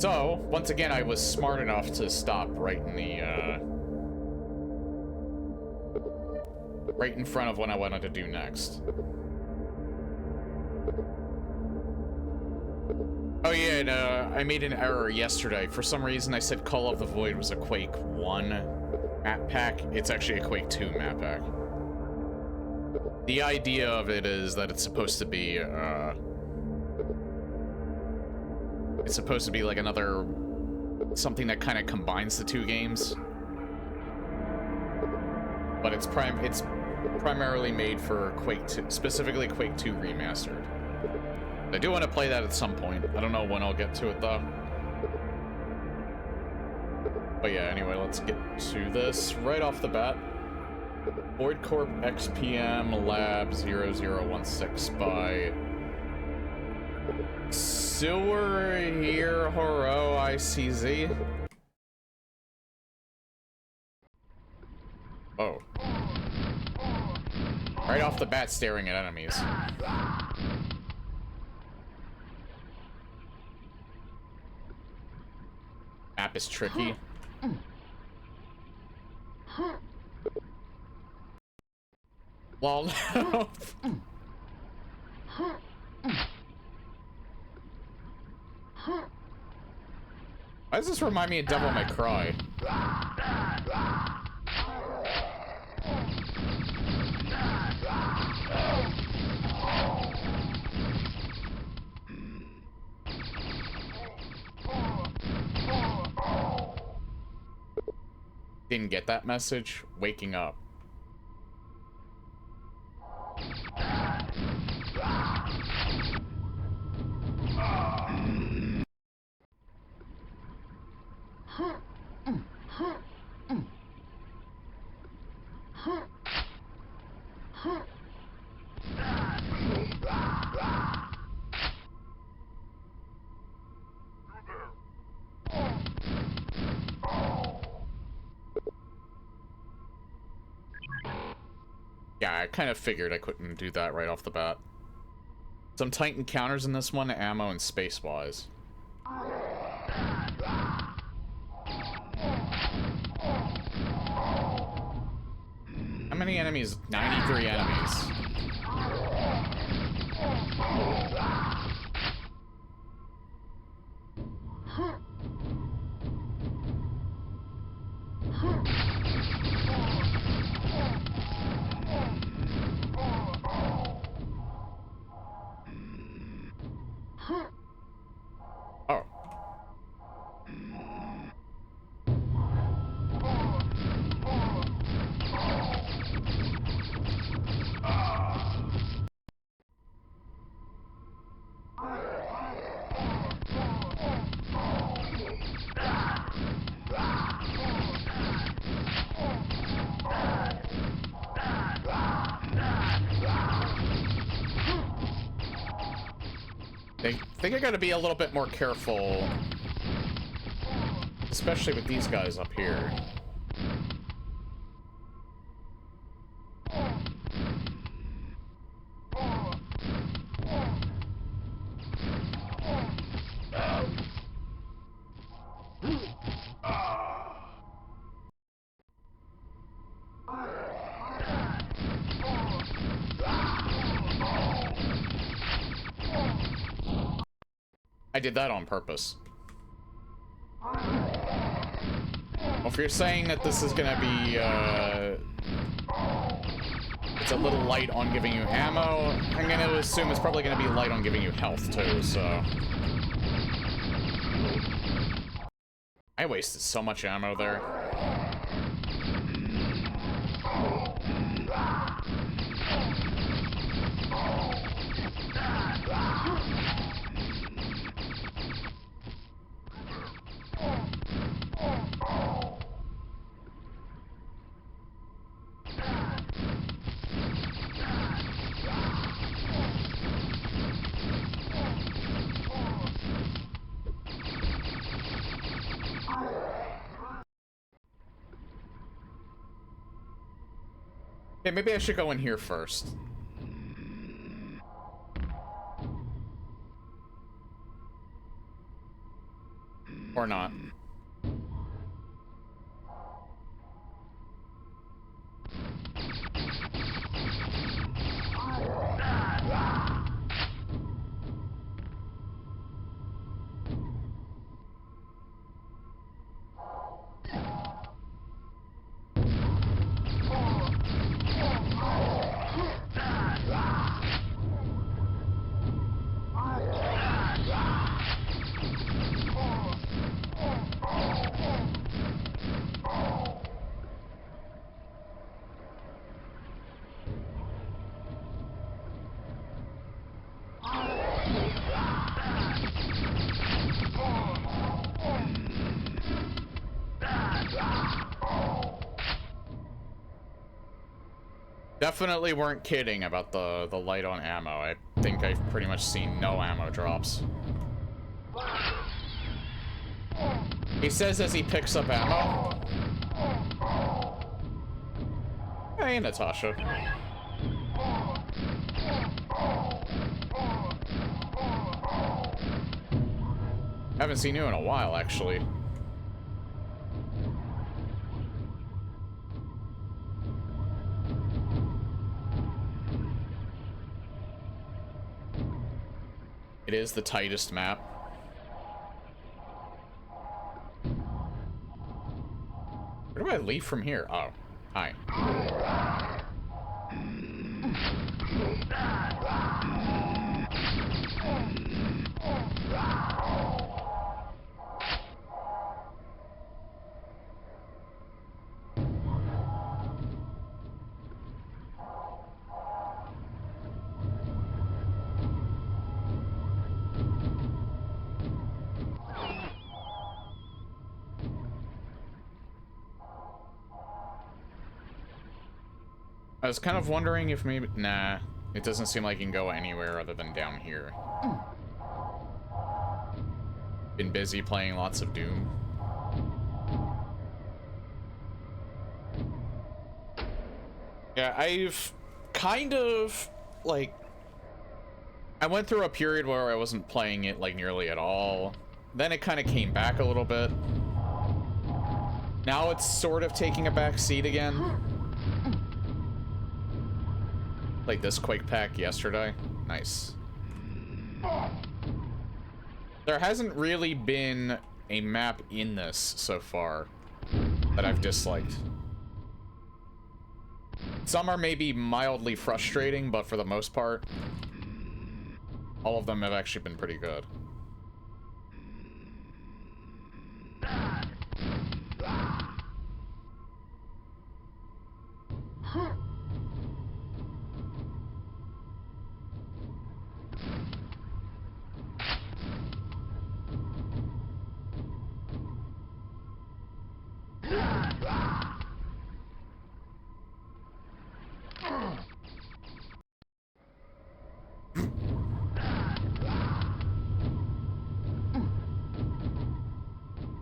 So, once again, I was smart enough to stop right in the, right in front of what I wanted to do next. Oh yeah, and I made an error yesterday. For some reason, I said Call of the Void was a Quake 1 map pack. It's actually a Quake 2 map pack. The idea of it is that it's supposed to be, like another, something that kind of combines the two games. But it's primarily made for Quake 2, specifically Quake 2 Remastered. I do want to play that at some point. I don't know when I'll get to it, though. But yeah, anyway, let's get to this right off the bat. Void Corp XPM Lab 0016 by Sewer Here Horo ICZ. Oh. Right off the bat, staring at enemies. Map is tricky. Well, no. Why does this remind me of Devil May Cry? Didn't get that message? Waking up. Yeah, I kind of figured I couldn't do that right off the bat. Some tight encounters in this one, ammo and space-wise. How many enemies? 93 enemies. Oh. I think I gotta be a little bit more careful, especially with these guys up here. I did that on purpose. Well, if you're saying that this is gonna be, it's a little light on giving you ammo, I'm gonna assume it's probably gonna be light on giving you health, too, so... I wasted so much ammo there. Okay, maybe I should go in here first. Or not. Definitely weren't kidding about the light on ammo. I think I've pretty much seen no ammo drops. He says as he picks up ammo. Hey, Natasha. Haven't seen you in a while, actually. It is the tightest map. Where do I leave from here? Oh, hi. I was kind of wondering if maybe... Nah, it doesn't seem like you can go anywhere other than down here. Been busy playing lots of Doom. Yeah, I've kind of, like... I went through a period where I wasn't playing it, like, nearly at all. Then it kind of came back a little bit. Now it's sort of taking a back seat again. Played this Quake pack yesterday. Nice. There hasn't really been a map in this so far that I've disliked. Some are maybe mildly frustrating, but for the most part, all of them have actually been pretty good.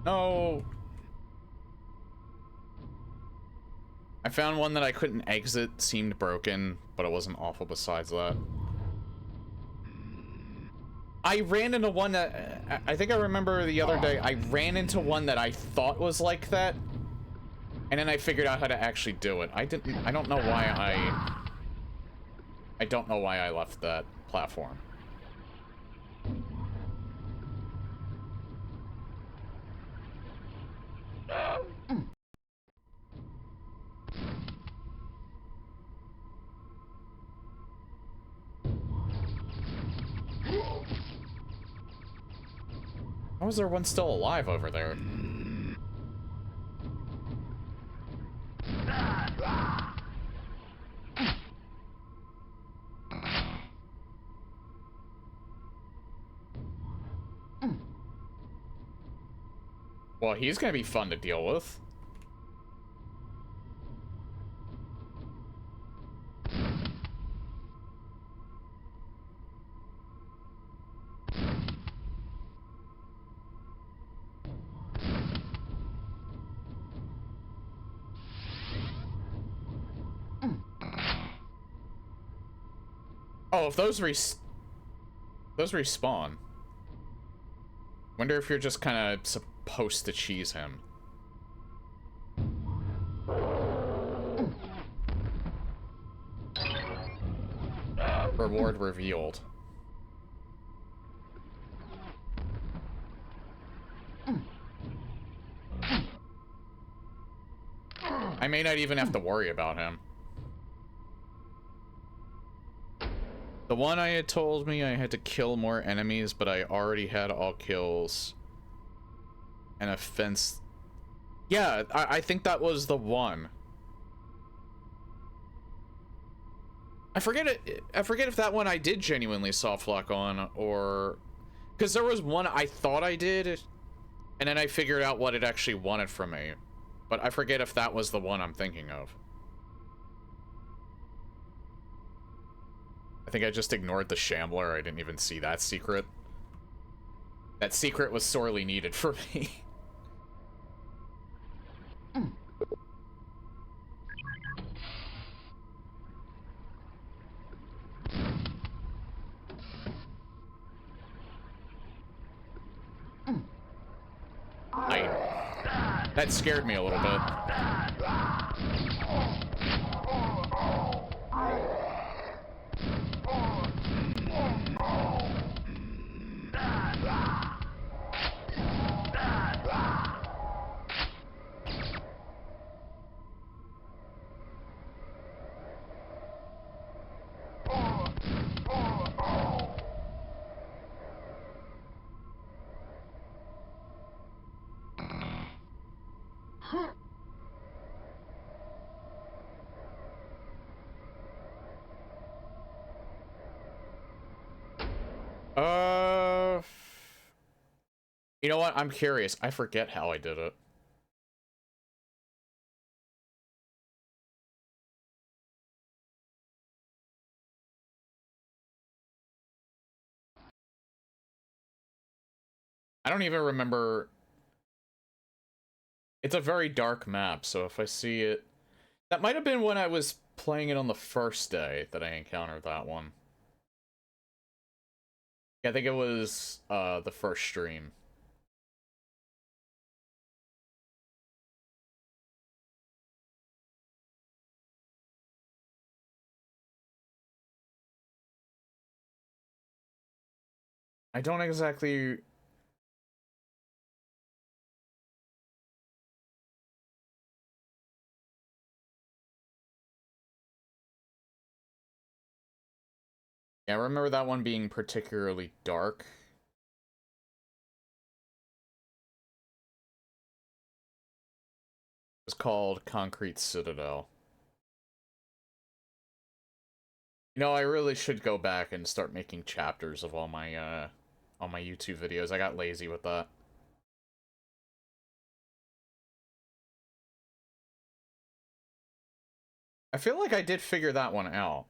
No. I found one that I couldn't exit, seemed broken, but it wasn't awful besides that. I ran into one that, I think I remember the other day, I ran into one that I thought was like that, and then I figured out how to actually do it. I don't know why I don't know why I left that platform. How is there one still alive over there? Well, he's gonna be fun to deal with. Oh, if those respawn. Wonder if you're just kind of supposed to cheese him. Reward revealed. I may not even have to worry about him. The one I had told me I had to kill more enemies, but I already had all kills. And a fence. Yeah, I think that was the one. I forget if that one I did genuinely soft lock on, or... Because there was one I thought I did, and then I figured out what it actually wanted from me. But I forget if that was the one I'm thinking of. I think I just ignored the Shambler. I didn't even see that secret. That secret was sorely needed for me. That scared me a little bit. You know what? I'm curious. I forget how I did it. I don't even remember. It's a very dark map, so if I see it... That might have been when I was playing it on the first day that I encountered that one. Yeah, I think it was the first stream. I don't exactly... Yeah, I remember that one being particularly dark. It was called Concrete Citadel. You know, I really should go back and start making chapters of all my YouTube videos. I got lazy with that. I feel like I did figure that one out,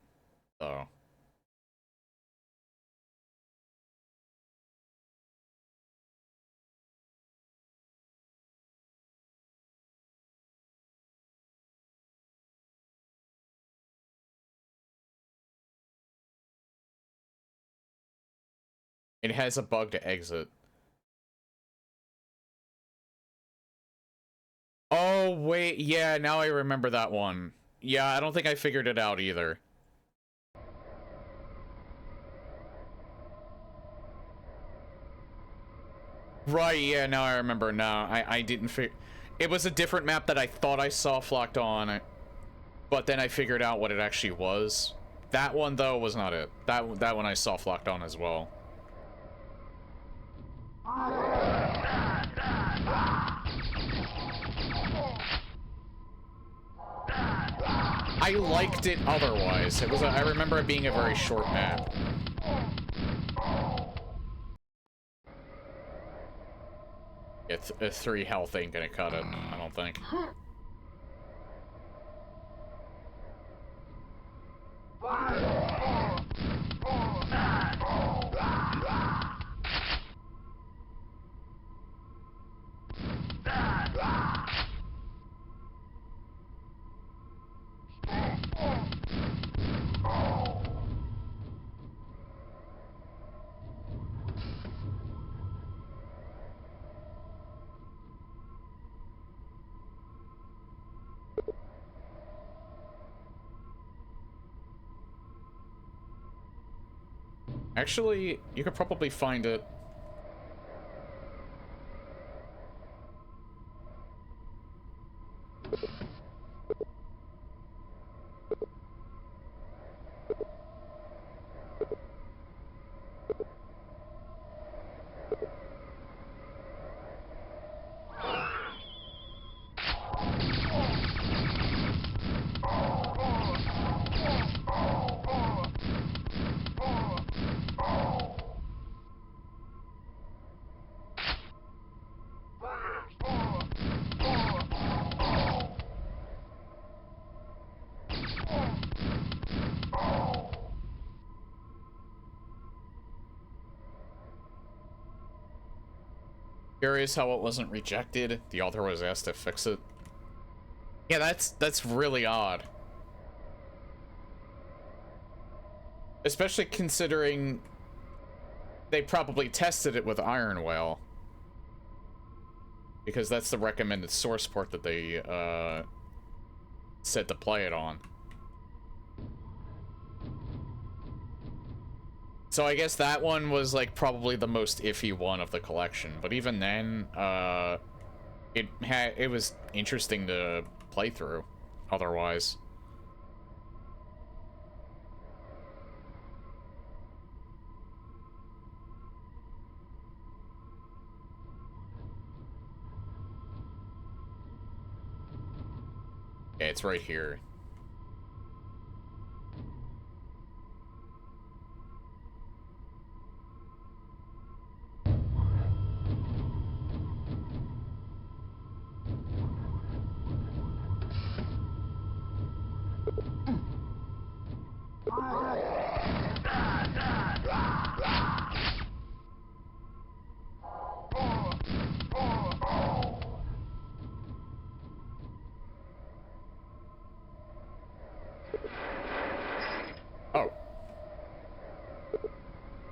though. It has a bug to exit. Oh, wait, yeah, now I remember that one. Yeah, I don't think I figured it out either. Right, yeah, now I remember. No, I didn't figure... It was a different map that I thought I soft-locked on, but then I figured out what it actually was. That one, though, was not it. That one I soft-locked on as well. I liked it otherwise. It was I remember it being a very short map. It's a 3 health ain't gonna cut it, I don't think. Actually, you could probably find it. Curious how it wasn't rejected. The author was asked to fix it. Yeah, that's really odd. Especially considering they probably tested it with Iron Whale. Because that's the recommended source port that they said to play it on. So I guess that one was like probably the most iffy one of the collection, but even then, it was interesting to play through. Otherwise, yeah, it's right here. Oh.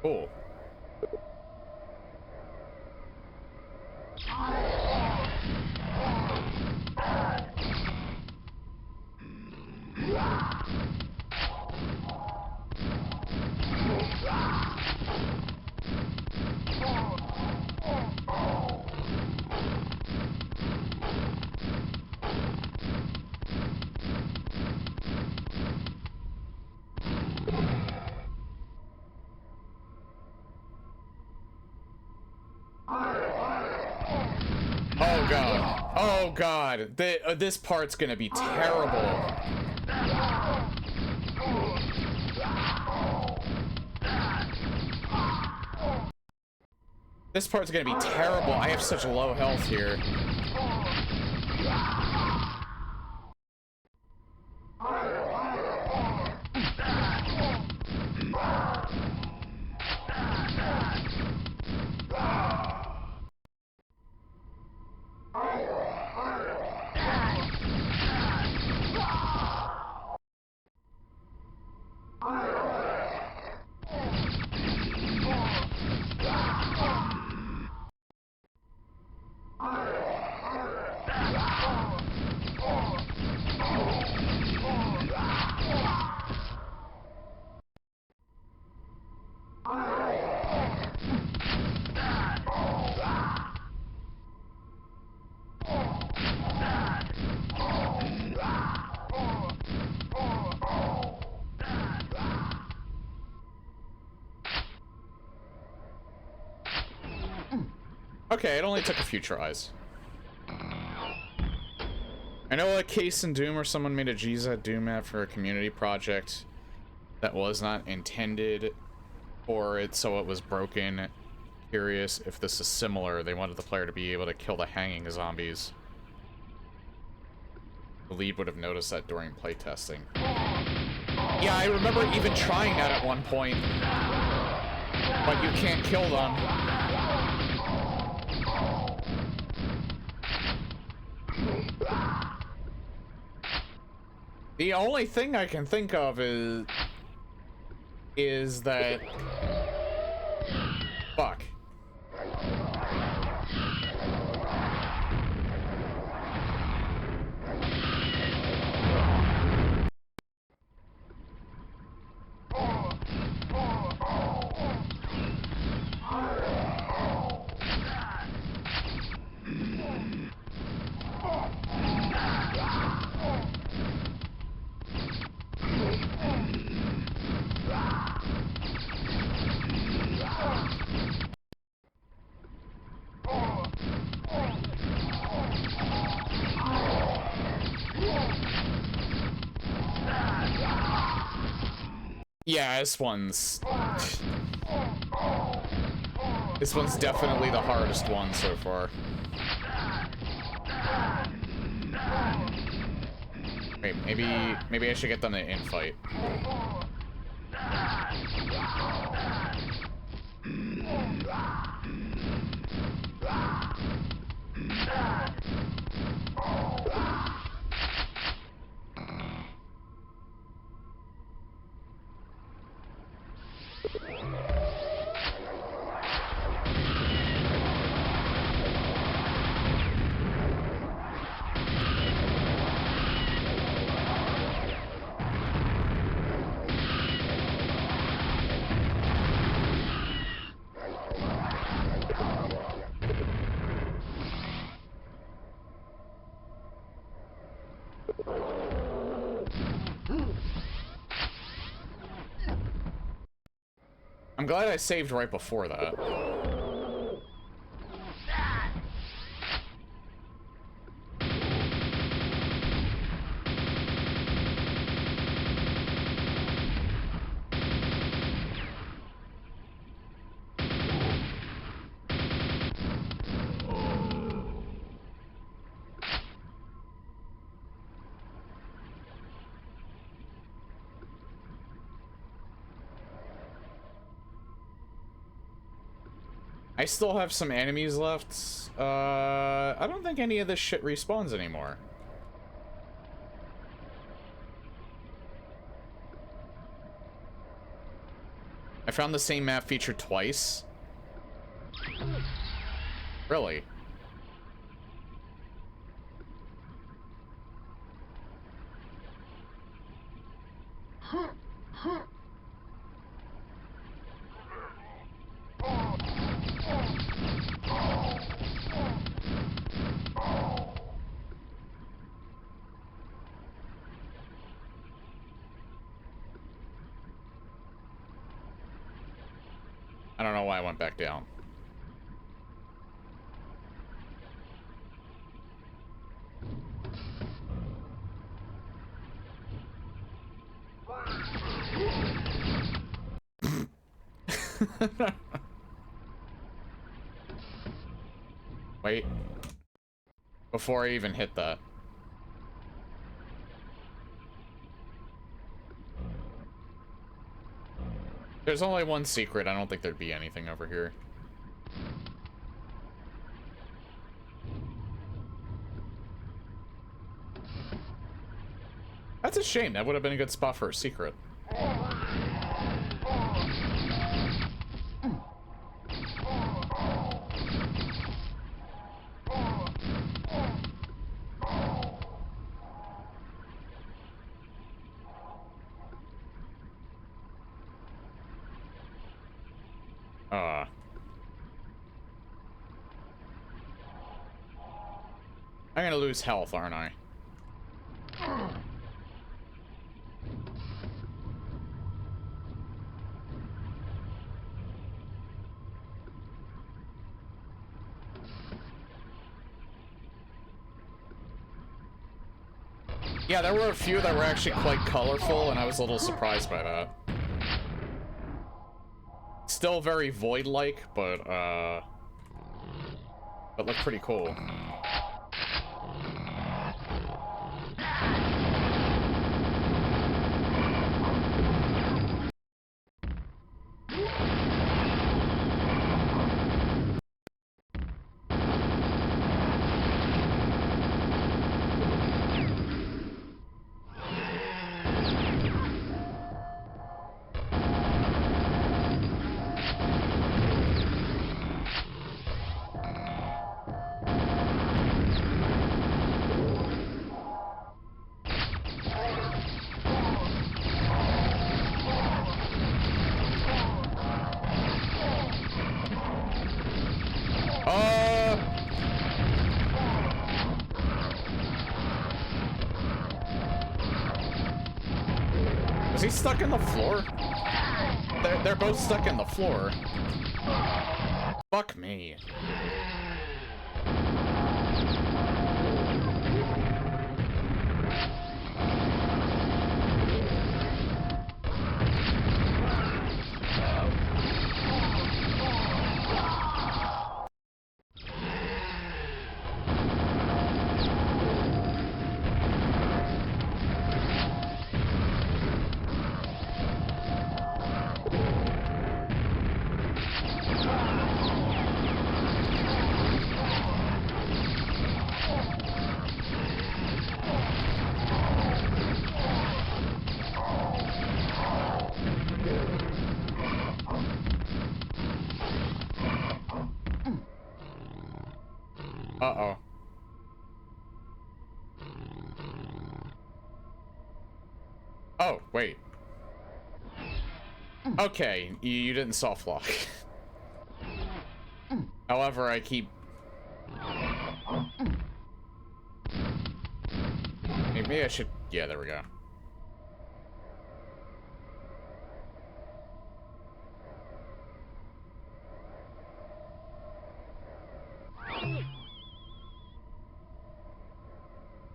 Cool. Oh god. Oh god. This part's gonna be terrible. This part's gonna be terrible. I have such low health here. Okay, it only took a few tries. I know like Case and Doom or someone made a GZ Doom map for a community project that was not intended for it, so it was broken. Curious if this is similar. They wanted the player to be able to kill the hanging zombies. The lead would have noticed that during playtesting. Yeah, I remember even trying that at one point. But you can't kill them. The only thing I can think of is that... Fuck. Yeah, this one's definitely the hardest one so far. Wait, maybe I should get them to infight. I'm glad I saved right before that. I still have some enemies left. I don't think any of this shit respawns anymore. I found the same map feature twice. Really? I don't know why I went back down. Wait. Before I even hit that. There's only one secret. I don't think there'd be anything over here. That's a shame. That would have been a good spot for a secret. I'm gonna lose health, aren't I? Yeah, there were a few that were actually quite colorful, and I was a little surprised by that. Still very Void-like, but look pretty cool. Is he stuck in the floor? They're both stuck in the floor. Fuck me. Uh-oh. Oh, wait. Okay, you didn't soft lock. However, I keep... Maybe I should... Yeah, there we go.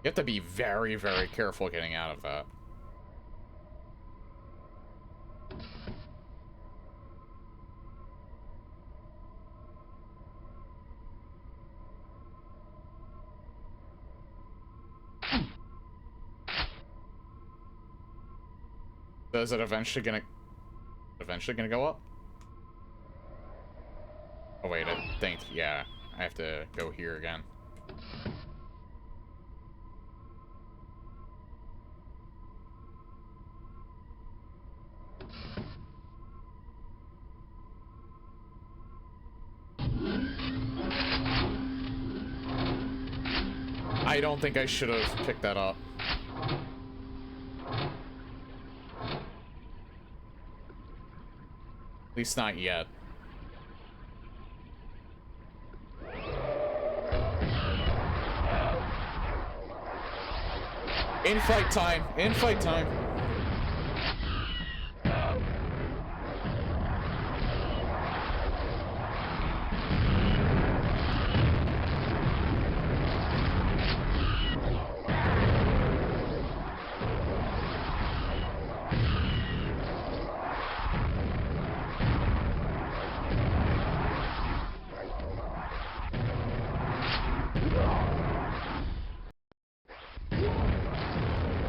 You have to be very, very careful getting out of that. So is it eventually gonna go up? Oh wait, I think, yeah, I have to go here again. I don't think I should have picked that up. At least not yet. In fight time! In fight time!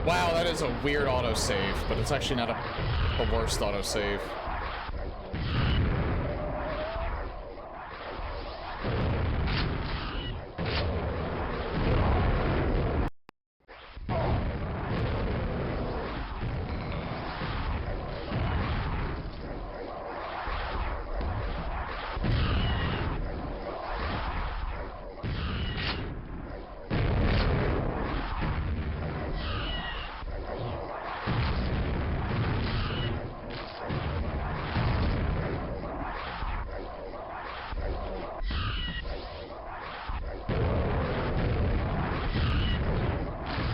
Wow, that is a weird autosave, but it's actually not the worst autosave.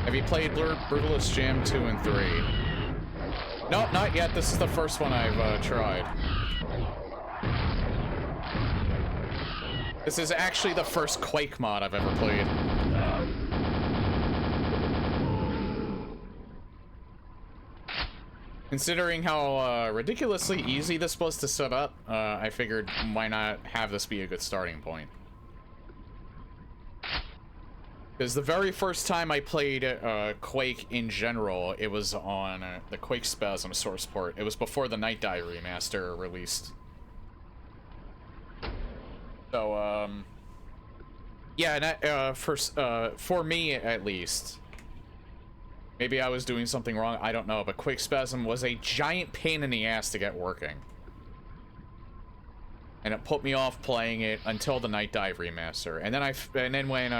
Have you played Brutalist Jam 2 and 3? Nope, not yet. This is the first one I've tried. This is actually the first Quake mod I've ever played. Considering how ridiculously easy this was to set up, I figured why not have this be a good starting point. Because the very first time I played Quake in general, it was on the Quake Spasm source port. It was before the Night Dive remaster released. So, yeah, and for me at least, maybe I was doing something wrong, I don't know, but Quake Spasm was a giant pain in the ass to get working. And it put me off playing it until the Night Dive remaster. And then when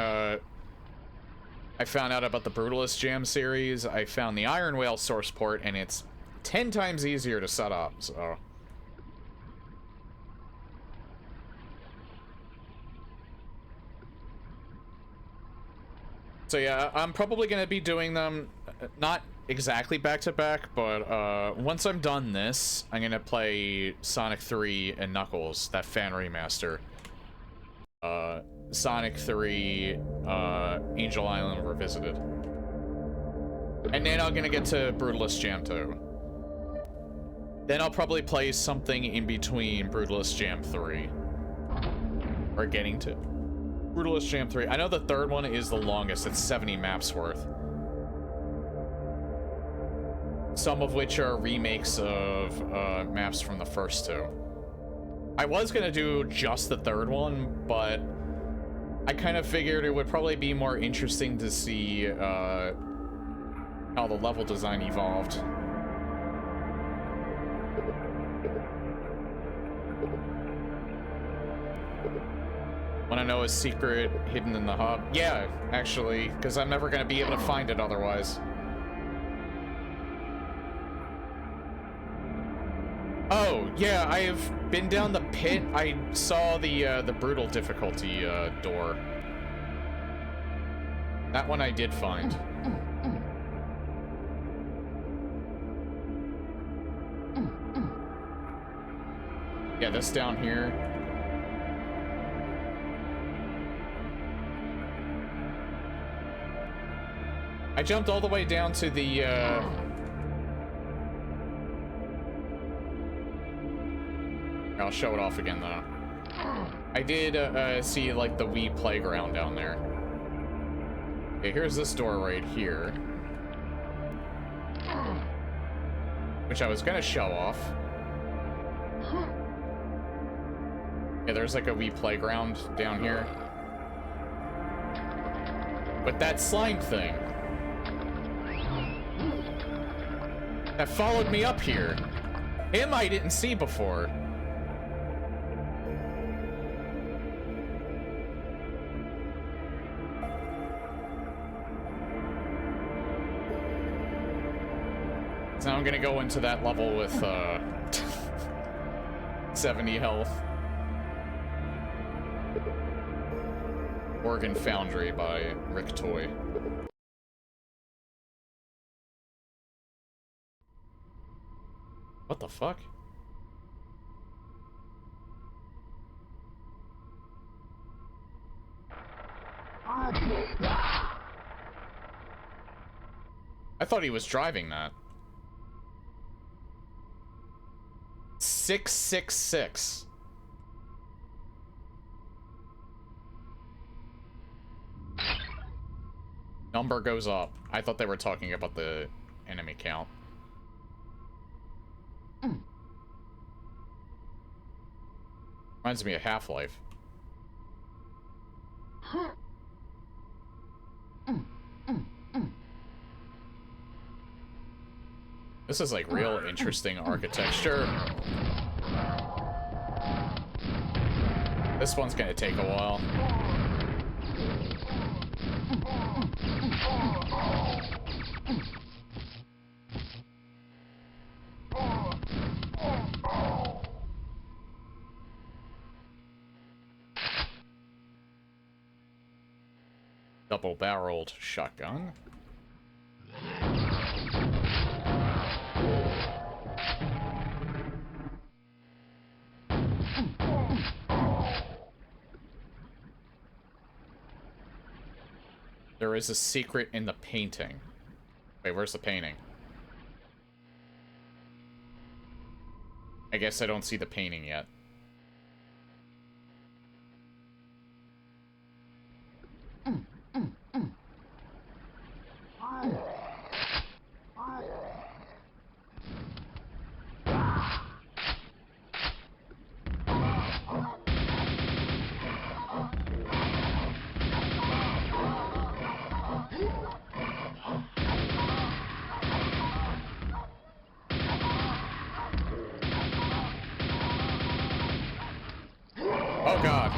I found out about the Brutalist Jam series, I found the Iron Whale source port, and it's 10 times easier to set up, so... So yeah, I'm probably going to be doing them, not exactly back-to-back, but once I'm done this, I'm going to play Sonic 3 and Knuckles, that fan remaster. Sonic 3, Angel Island Revisited. And then I'm gonna get to Brutalist Jam 2. Then I'll probably play something in between Brutalist Jam 3. Or getting to Brutalist Jam 3. I know the third one is the longest, it's 70 maps worth. Some of which are remakes of maps from the first two. I was gonna do just the third one, but I kind of figured it would probably be more interesting to see how the level design evolved. Wanna know a secret hidden in the hub? Yeah, actually, because I'm never gonna be able to find it otherwise. Oh, yeah, I have been down the pit. I saw the brutal difficulty, door. That one I did find. Yeah, this down here. I jumped all the way down to the, I'll show it off again, though. I did, see, like, the Wii playground down there. Okay, here's this door right here. Which I was gonna show off. Yeah, there's, like, a Wii playground down here. But that slime thing that followed me up here, him I didn't see before. So now I'm gonna go into that level with 70 health. Organ Foundry by Rick Toy. What the fuck? I thought he was driving that. 666. Number goes up. I thought they were talking about the enemy count. Reminds me of Half-Life. This is like real interesting architecture. This one's gonna take a while. Double-barreled shotgun. There is a secret in the painting. Wait, where's the painting? I guess I don't see the painting yet. Oh god.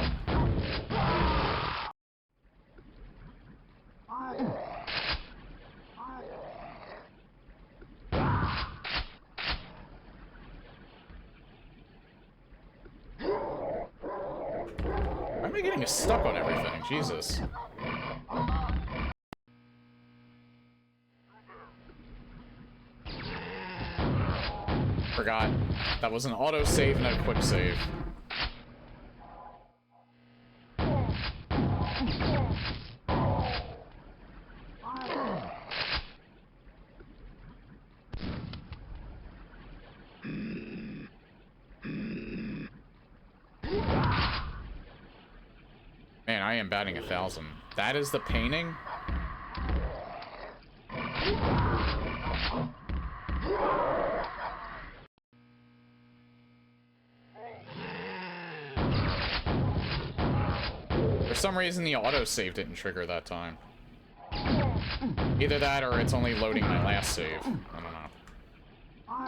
Why am I getting stuck on everything? Jesus. Forgot. That was an auto-save, not a quick save. Man, I am batting 1,000. That is the painting? For some reason, the autosave didn't trigger that time. Either that or it's only loading my last save. I don't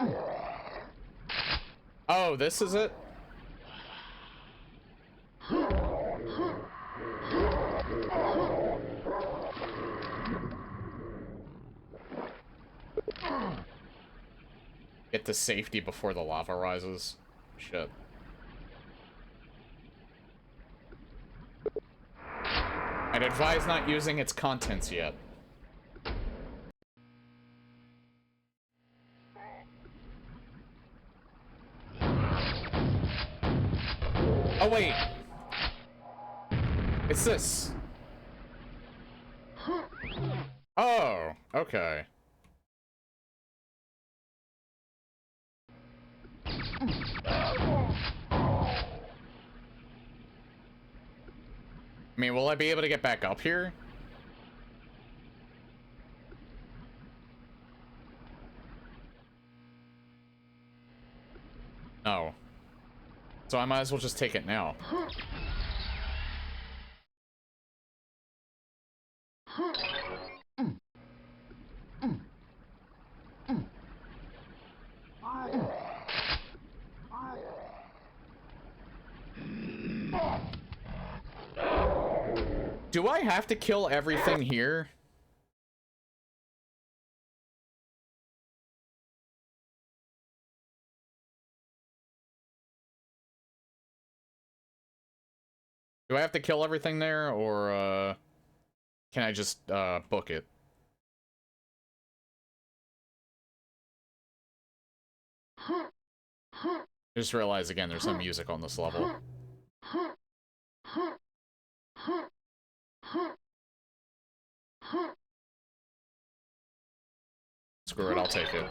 know. Oh, this is it? Get to safety before the lava rises. Shit. I'd advise not using its contents yet. Oh, wait. It's this. Oh, okay. I mean, will I be able to get back up here? No. So I might as well just take it now. Do I have to kill everything here? Do I have to kill everything there, or, can I just, book it? I just realized again there's some music on this level. Screw it, I'll take it.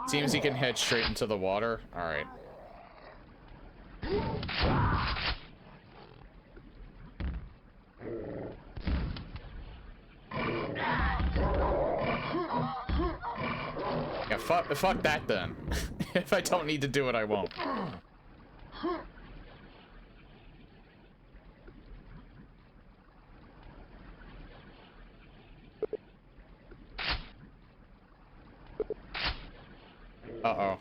Seems he can head straight into the water. Alright. Yeah, fuck that then. If I don't need to do it, I won't. Uh-oh.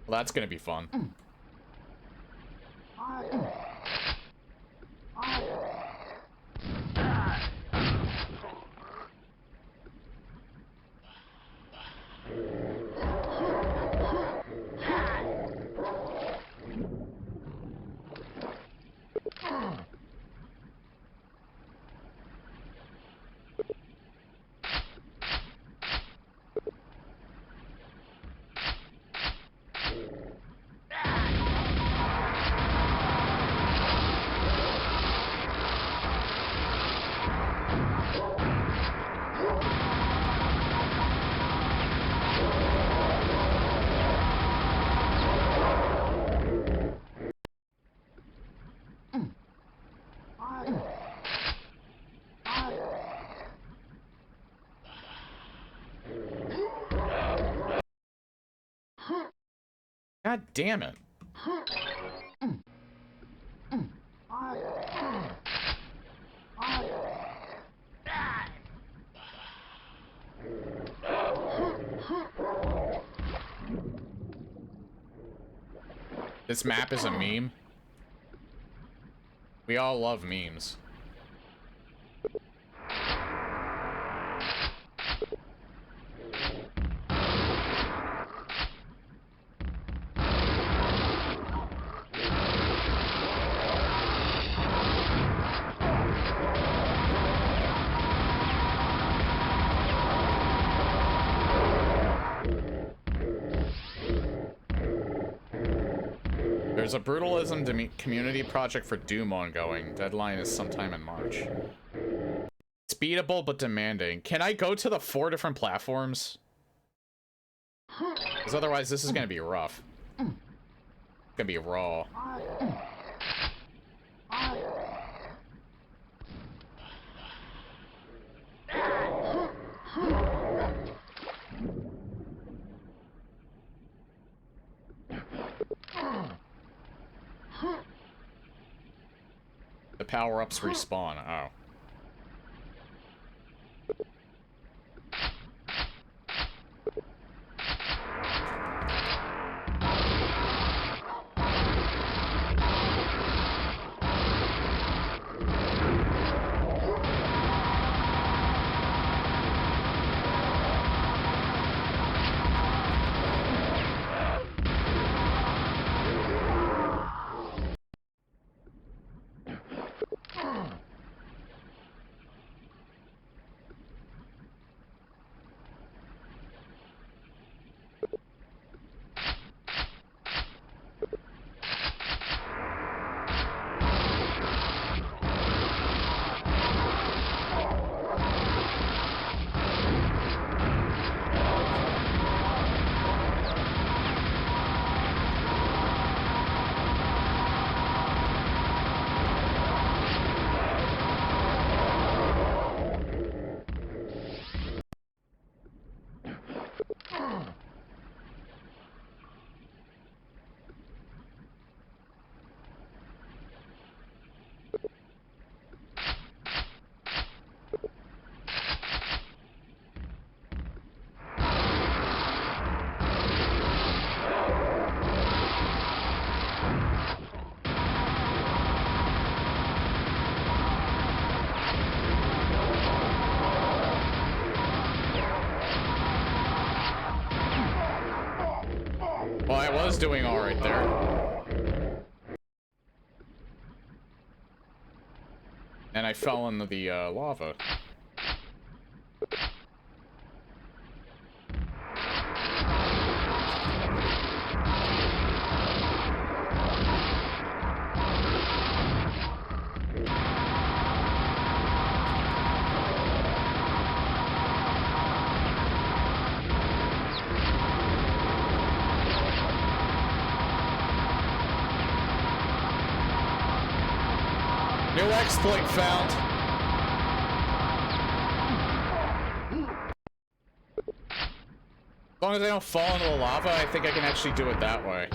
Well, that's gonna be fun. God damn it. This map is a meme. We all love memes. There's a Brutalism community project for Doom ongoing. Deadline is sometime in March. Speedable but demanding. Can I go to the 4 different platforms? Because otherwise this is going to be rough. It's going to be raw. The power-ups respawn. Oh. Well, I was doing all right there. And I fell into the lava. New exploit found. As long as I don't fall into the lava, I think I can actually do it that way.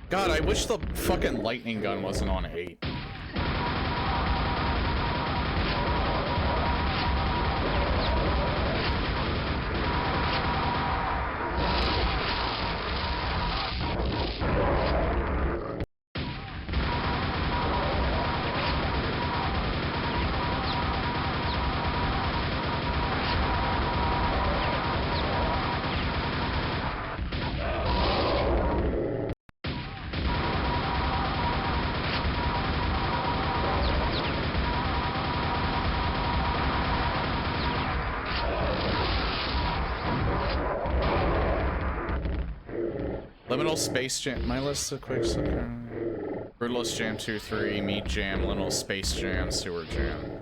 God, I wish the fucking lightning gun wasn't on 8. Liminal Space Jam. My list of quick. Brutalist Jam 2, 3, Meat Jam, Little Space Jam, Sewer Jam.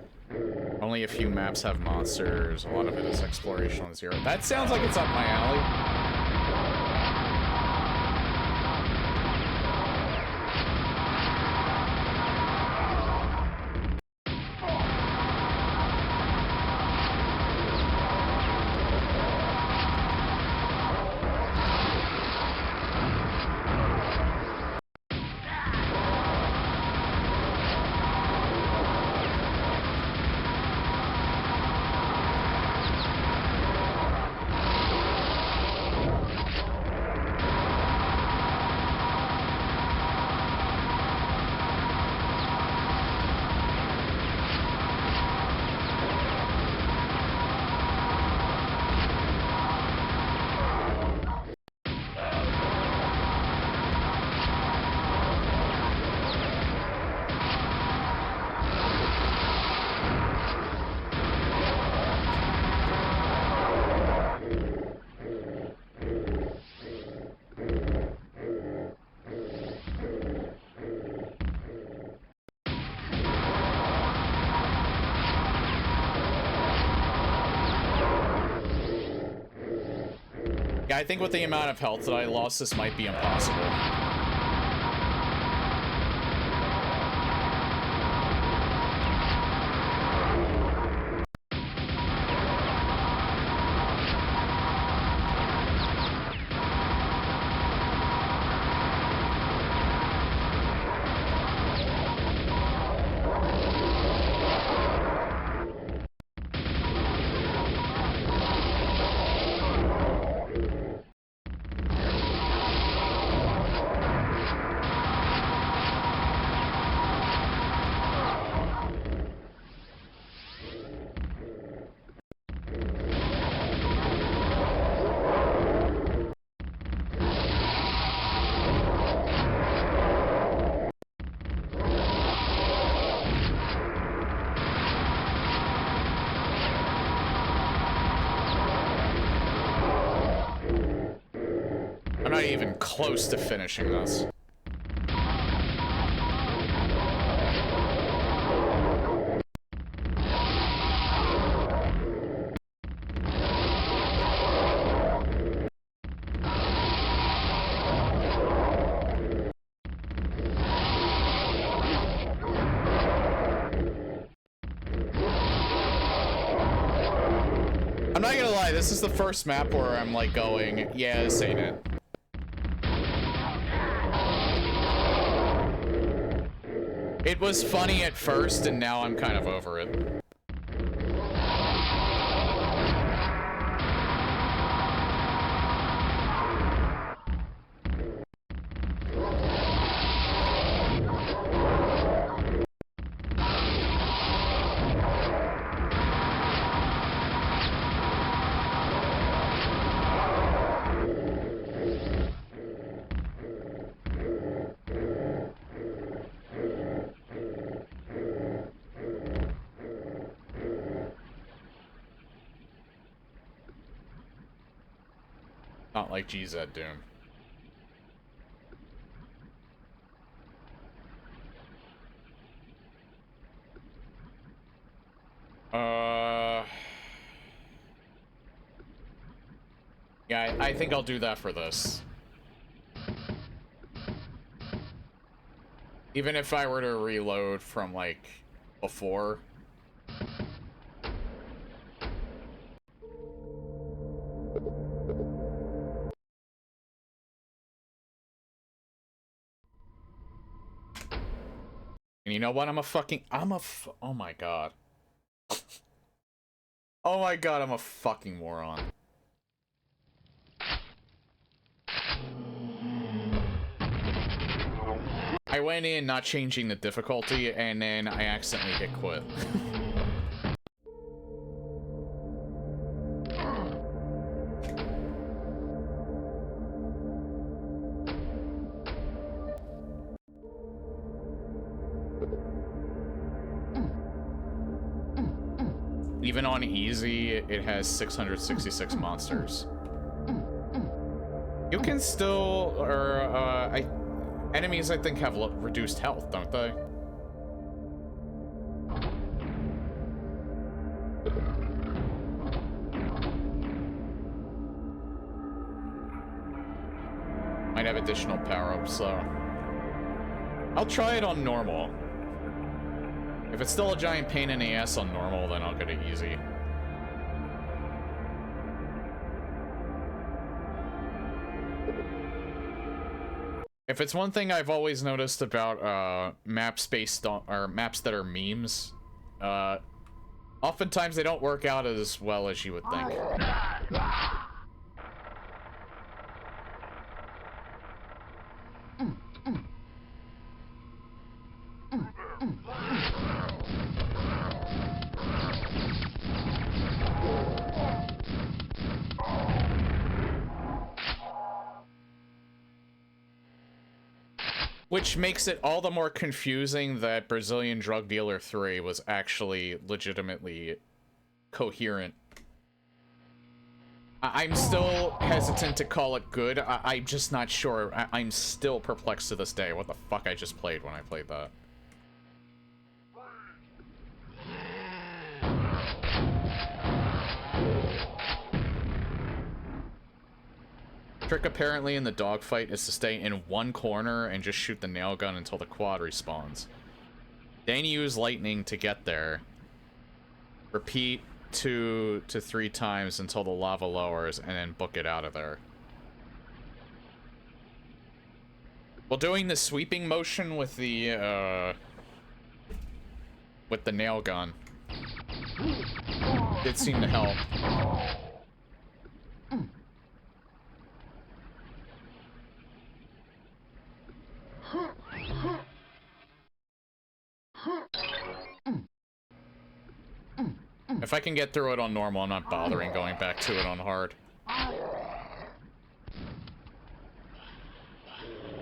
Only a few maps have monsters. A lot of it is exploration on zero. That sounds like it's up my alley. Yeah, I think with the amount of health that I lost, this might be impossible. I'm not even close to finishing this. I'm not gonna lie, this is the first map where I'm like going, yeah, this ain't it. It was funny at first, and now I'm kind of over it. Not like GZ Doom. Yeah, I think I'll do that for this. Even if I were to reload from, like, before. And you know what? oh my god. Oh my god, I'm a fucking moron. I went in not changing the difficulty, and then I accidentally hit quit. Even on easy, it has 666 monsters. You can still, or, Enemies, I think, have reduced health, don't they? Might have additional power-ups, so... I'll try it on normal. If it's still a giant pain in the ass on normal, then I'll get it easy. If it's one thing I've always noticed about maps based on, or maps that are memes, oftentimes they don't work out as well as you would think. Which makes it all the more confusing that Brazilian Drug Dealer 3 was actually legitimately coherent. I'm still hesitant to call it good. I'm just not sure. I'm still perplexed to this day what the fuck I just played when I played that. Trick apparently in the dogfight is to stay in one corner and just shoot the nail gun until the quad respawns. Then use lightning to get there. Repeat 2 to 3 times until the lava lowers, and then book it out of there. Well, doing the sweeping motion with the nail gun did seem to help. If I can get through it on normal, I'm not bothering going back to it on hard.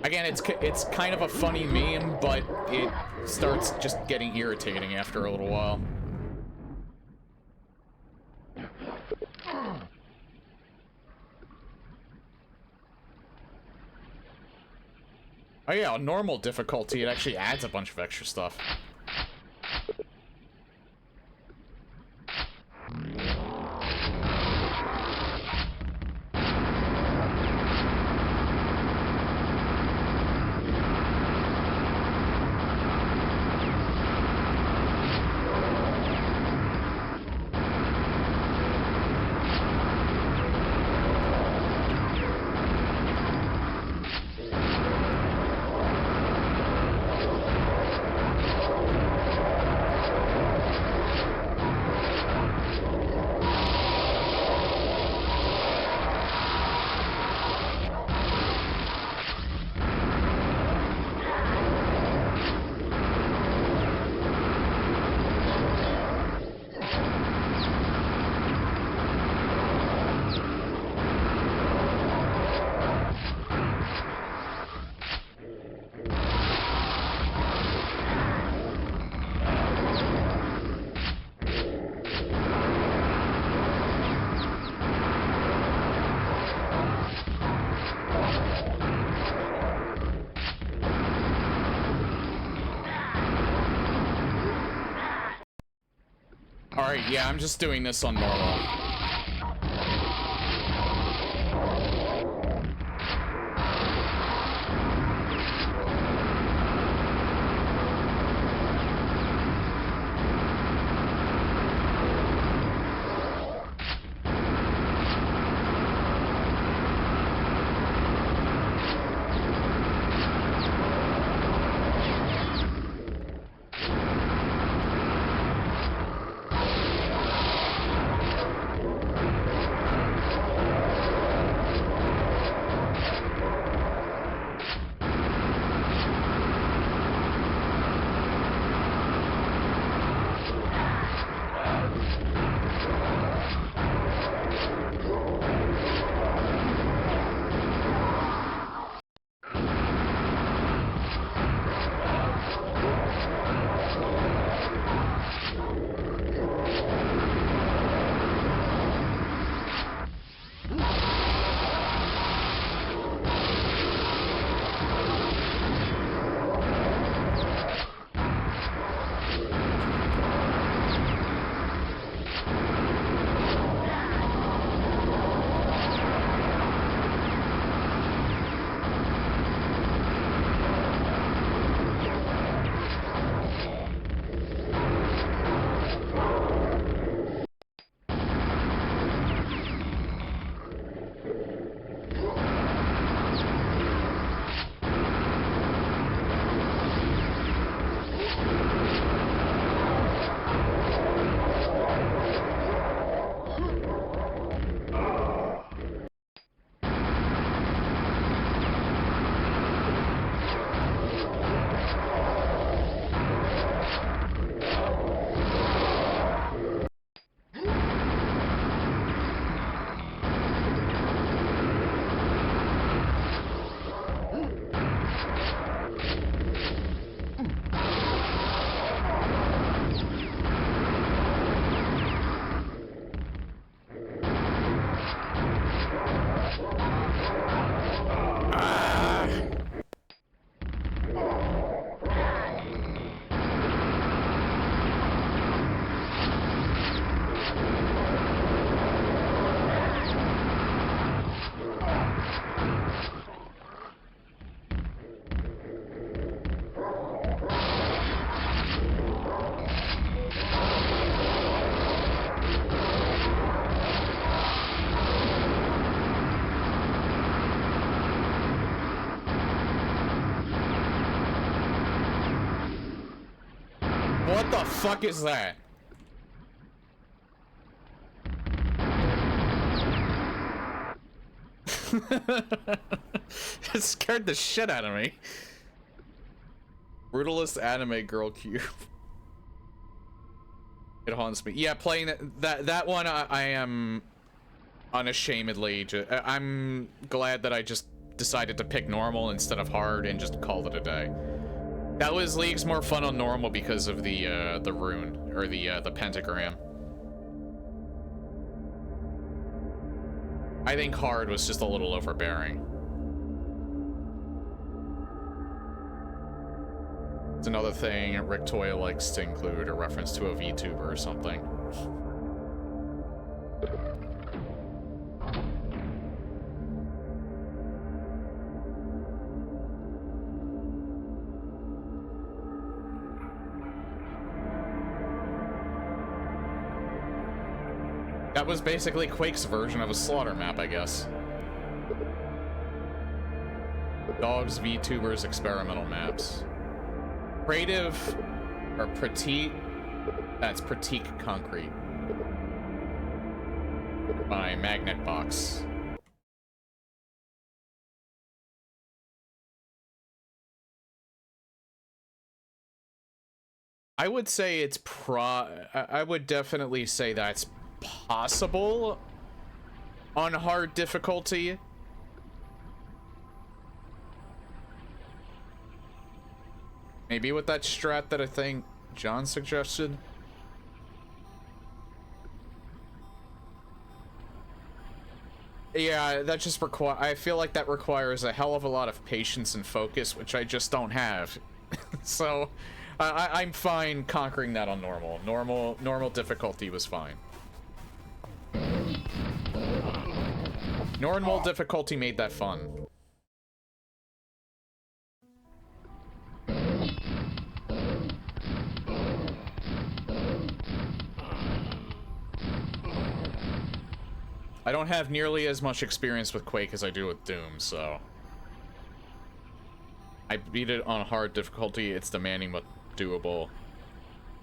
Again, it's kind of a funny meme, but it starts just getting irritating after a little while. Oh yeah, on normal difficulty, it actually adds a bunch of extra stuff. Alright, yeah, I'm just doing this on normal. What the fuck is that? It scared the shit out of me. Brutalist anime girl cube. It haunts me. Yeah, playing that one, I am unashamedly. I'm glad that I just decided to pick normal instead of hard and just called it a day. That was leagues more fun on normal because of the rune or the pentagram. I think hard was just a little overbearing. It's another thing Rick Toy likes to include a reference to a VTuber or something. That was basically Quake's version of a slaughter map, I guess. Dogs, VTubers, experimental maps. Creative, or Pratique, that's Pratique Concrete. By Magnet Box. I would say it's I would definitely say that's possible on hard difficulty. Maybe with that strat that I think John suggested. Yeah, that just I feel like that requires a hell of a lot of patience and focus, which I just don't have. So, I'm fine conquering that on normal. Normal difficulty was fine. Normal difficulty made that fun. I don't have nearly as much experience with Quake as I do with Doom, so... I beat it on hard difficulty. It's demanding but doable.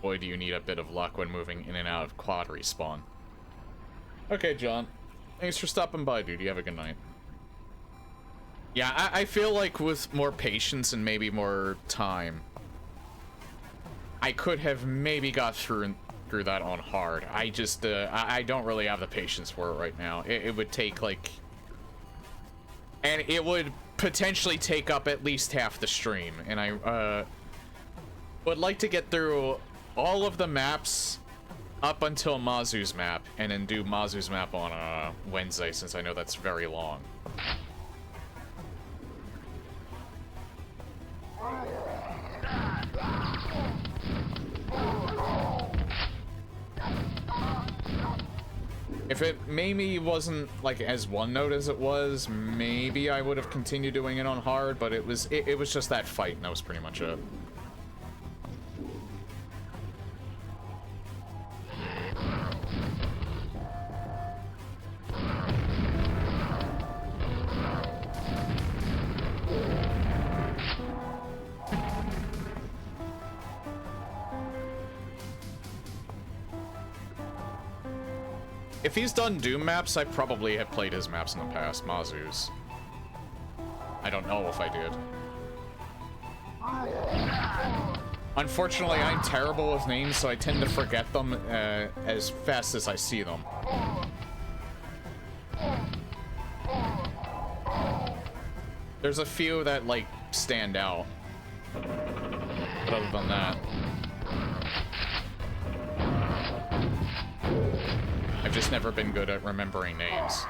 Boy, do you need a bit of luck when moving in and out of quad respawn. Okay, John. Thanks for stopping by, dude. You have a good night. Yeah, I feel like with more patience and maybe more time, I could have maybe got through that on hard. I just, I don't really have the patience for it right now. It would take, like... And it would potentially take up at least half the stream. And I, would like to get through all of the maps up until Mazu's map, and then do Mazu's map on, Wednesday, since I know that's very long. If it maybe wasn't like as one note as it was, maybe I would have continued doing it on hard, but it was just that fight, and that was pretty much it. If he's done Doom maps, I probably have played his maps in the past, Mazu's. I don't know if I did. Unfortunately, I'm terrible with names, so I tend to forget them as fast as I see them. There's a few that, like, stand out. But other than that... I've just never been good at remembering names.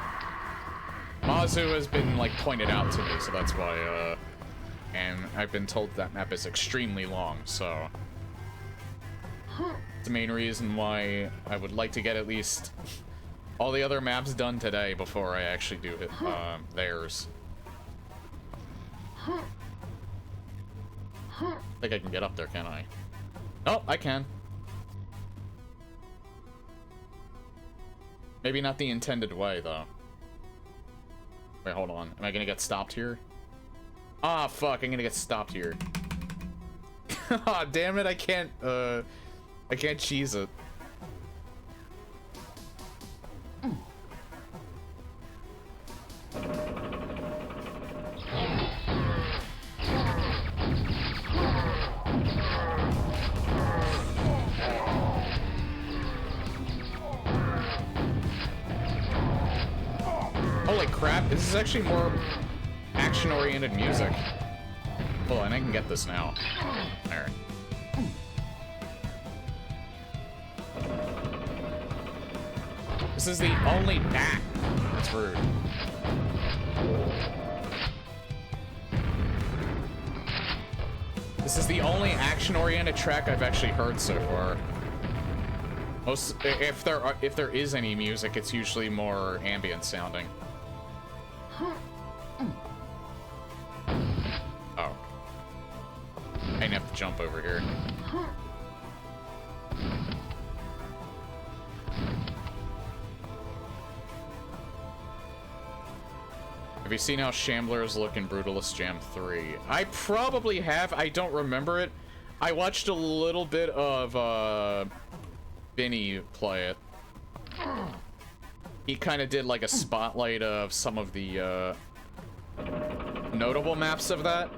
Mazu has been, like, pointed out to me, so that's why, and I've been told that map is extremely long, so... It's the main reason why I would like to get at least all the other maps done today before I actually do it, theirs. I think I can get up there, can I? Oh, I can. Maybe not the intended way, though. Wait, hold on. Am I gonna get stopped here? Ah, fuck, I'm gonna get stopped here. Aw, damn it, I can't cheese it. Holy crap, this is actually more action-oriented music. Hold on, I can get this now. There. This is the only bat. That's rude. This is the only action-oriented track I've actually heard so far. Most, if there is any music, it's usually more ambient sounding. Oh. I didn't have to jump over here. Have you seen how Shamblers look in Brutalist Jam 3? I probably have. I don't remember it. I watched a little bit of, Benny play it. He kind of did like a spotlight of some of the, notable maps of that.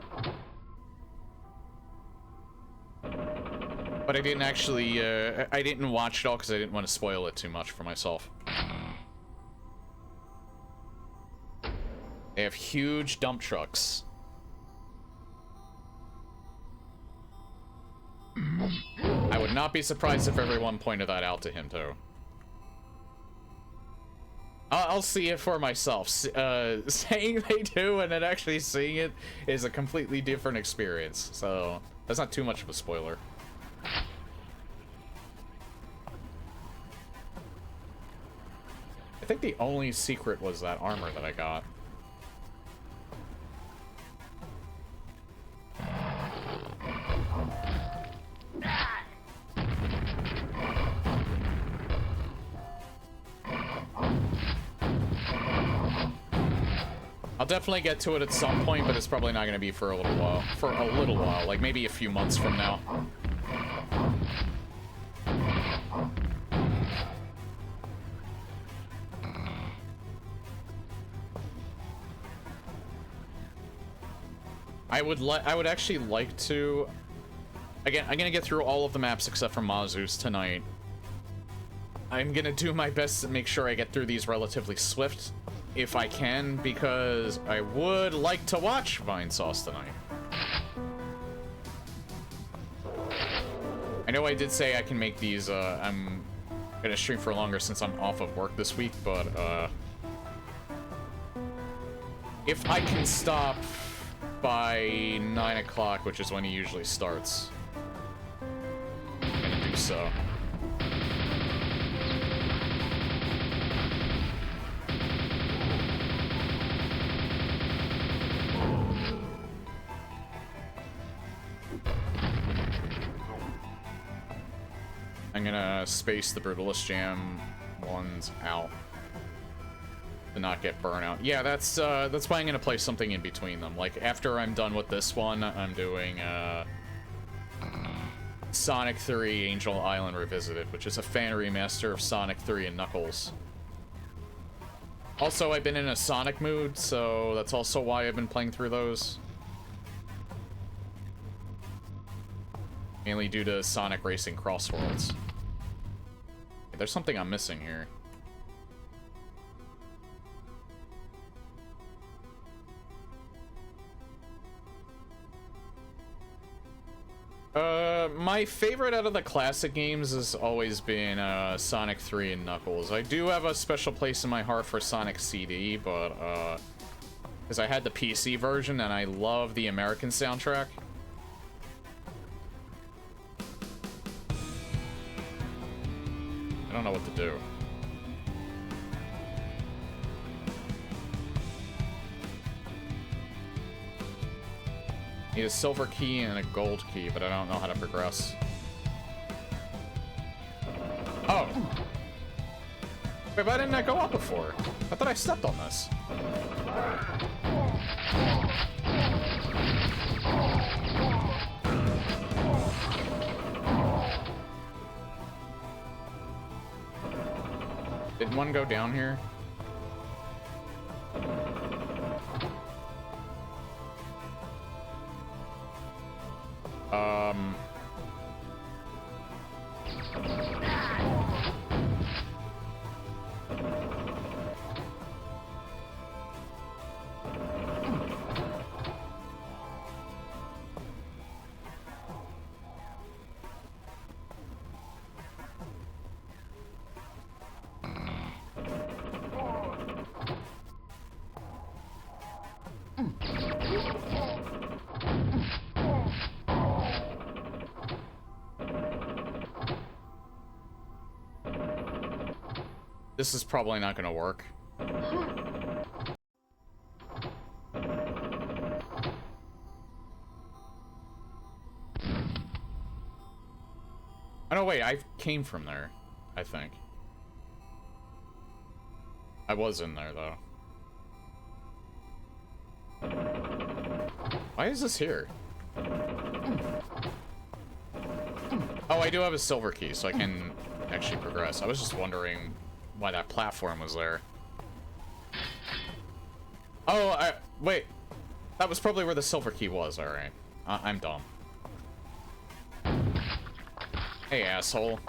But I didn't actually, I didn't watch it all because I didn't want to spoil it too much for myself. They have huge dump trucks. I would not be surprised if everyone pointed that out to him, too. I'll see it for myself. Saying they do and then actually seeing it is a completely different experience. So, that's not too much of a spoiler. I think the only secret was that armor that I got. I'll definitely get to it at some point, but it's probably not going to be for a little while. For a little while, like maybe a few months from now. I would actually like to. Again, I'm gonna get through all of the maps except for Mazu's tonight. I'm gonna do my best to make sure I get through these relatively swift, if I can, because I would like to watch Vine Sauce tonight. I know I did say I can make these, I'm gonna stream for longer since I'm off of work this week, but, if I can stop by 9 o'clock, which is when he usually starts, I'm gonna do so. I'm gonna space the Brutalist Jam ones out to not get burnout. Yeah, that's why I'm gonna play something in between them. Like, after I'm done with this one, I'm doing, Sonic 3 Angel Island Revisited, which is a fan remaster of Sonic 3 and Knuckles. Also, I've been in a Sonic mood, so that's also why I've been playing through those. Mainly due to Sonic Racing Crossworlds. There's something I'm missing here. My favorite out of the classic games has always been, Sonic 3 and Knuckles. I do have a special place in my heart for Sonic CD, but, because I had the PC version and I love the American soundtrack. I don't know what to do. Need a silver key and a gold key, but I don't know how to progress. Oh! Wait, why didn't I go up before? I thought I stepped on this. Did one go down here? This is probably not gonna work. Oh no, wait, I came from there, I think. I was in there, though. Why is this here? Oh, I do have a silver key, so I can actually progress. I was just wondering why that platform was there. Oh, wait. That was probably where the silver key was, alright. I'm dumb. Hey, asshole.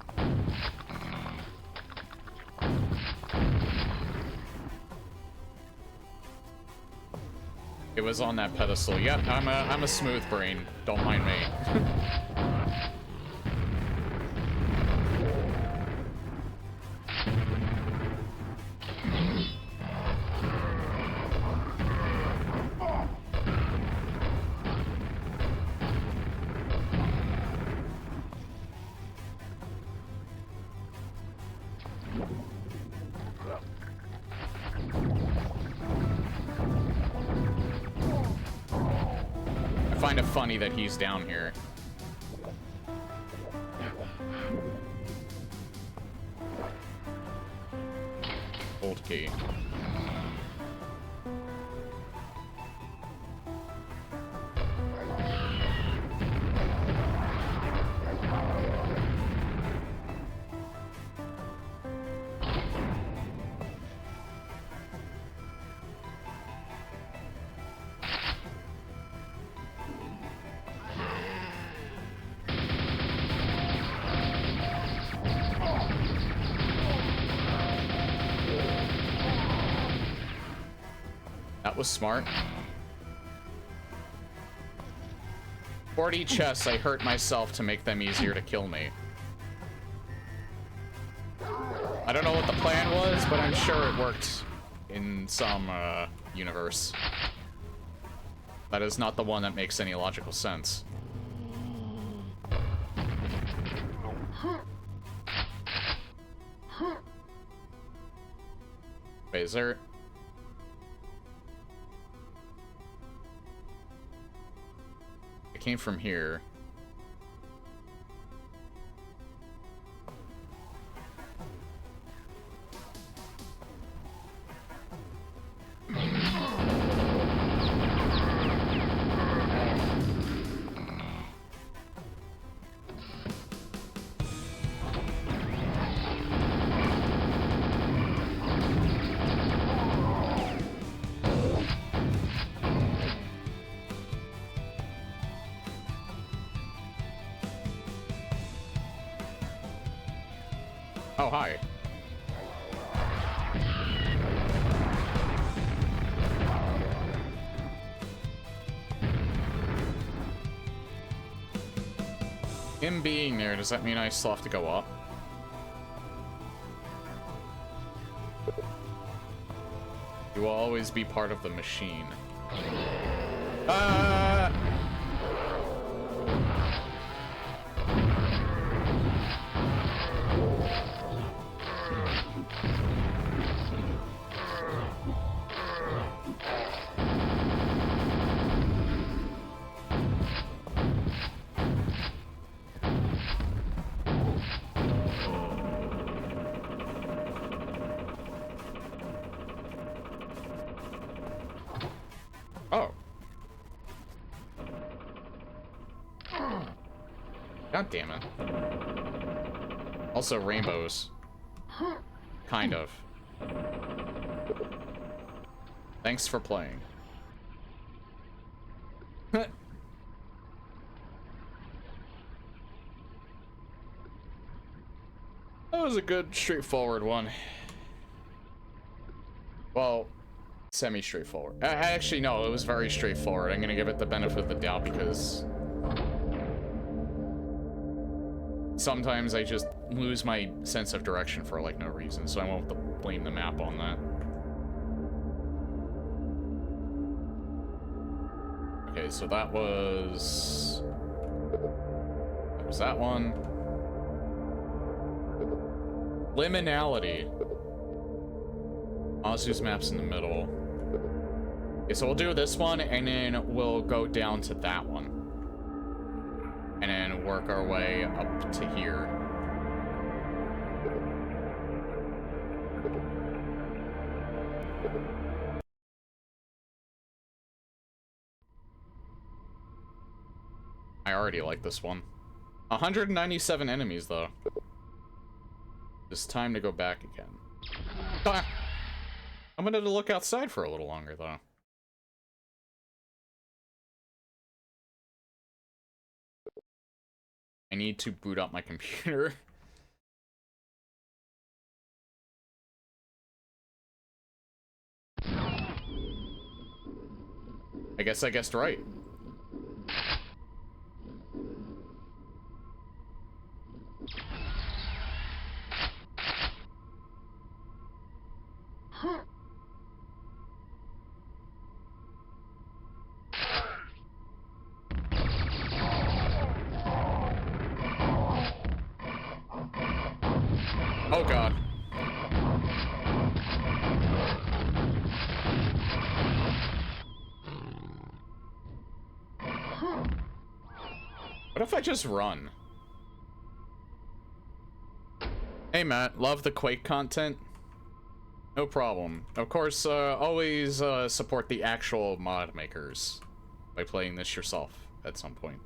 It was on that pedestal. Yep, I'm a smooth brain. Don't mind me. I find it funny that he's down here. Old key. That was smart. 40 chests, I hurt myself to make them easier to kill me. I don't know what the plan was, but I'm sure it worked in some universe. That is not the one that makes any logical sense. Wait, is there... It came from here. Oh, hi. Him being there, does that mean I still have to go up? You will always be part of the machine. Oh. God damn it. Also rainbows. Kind of. Thanks for playing. That was a good, straightforward one. Well, semi-straightforward. Actually, no, it was very straightforward. I'm gonna give it the benefit of the doubt because sometimes I just lose my sense of direction for, like, no reason, so I won't blame the map on that. Okay, so that was that one. Liminality. Azu's map's in the middle. Okay, so we'll do this one, and then we'll go down to that one. And then work our way up to here. I already like this one. 197 enemies, though. It's time to go back again. Ah! I'm gonna look outside for a little longer, though. I need to boot up my computer. I guess I guessed right. Oh god. What if I just run? Hey Matt, love the Quake content? No problem. Of course, always support the actual mod makers by playing this yourself at some point.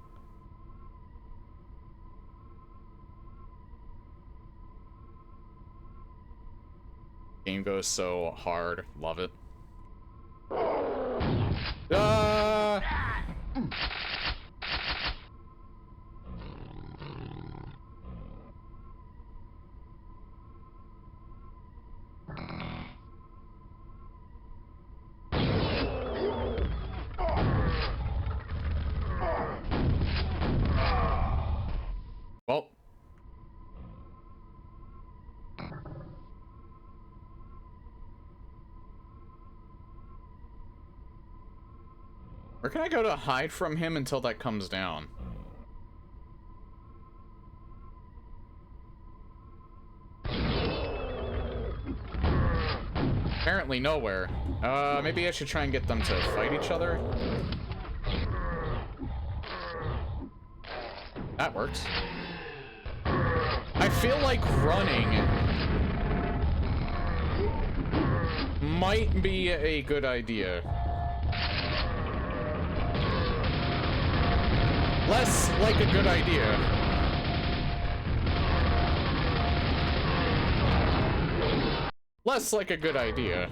Game goes so hard. Love it. Well. Where can I go to hide from him until that comes down? Apparently nowhere. Maybe I should try and get them to fight each other. That works. I feel like running might be a good idea. Less like a good idea. Less like a good idea.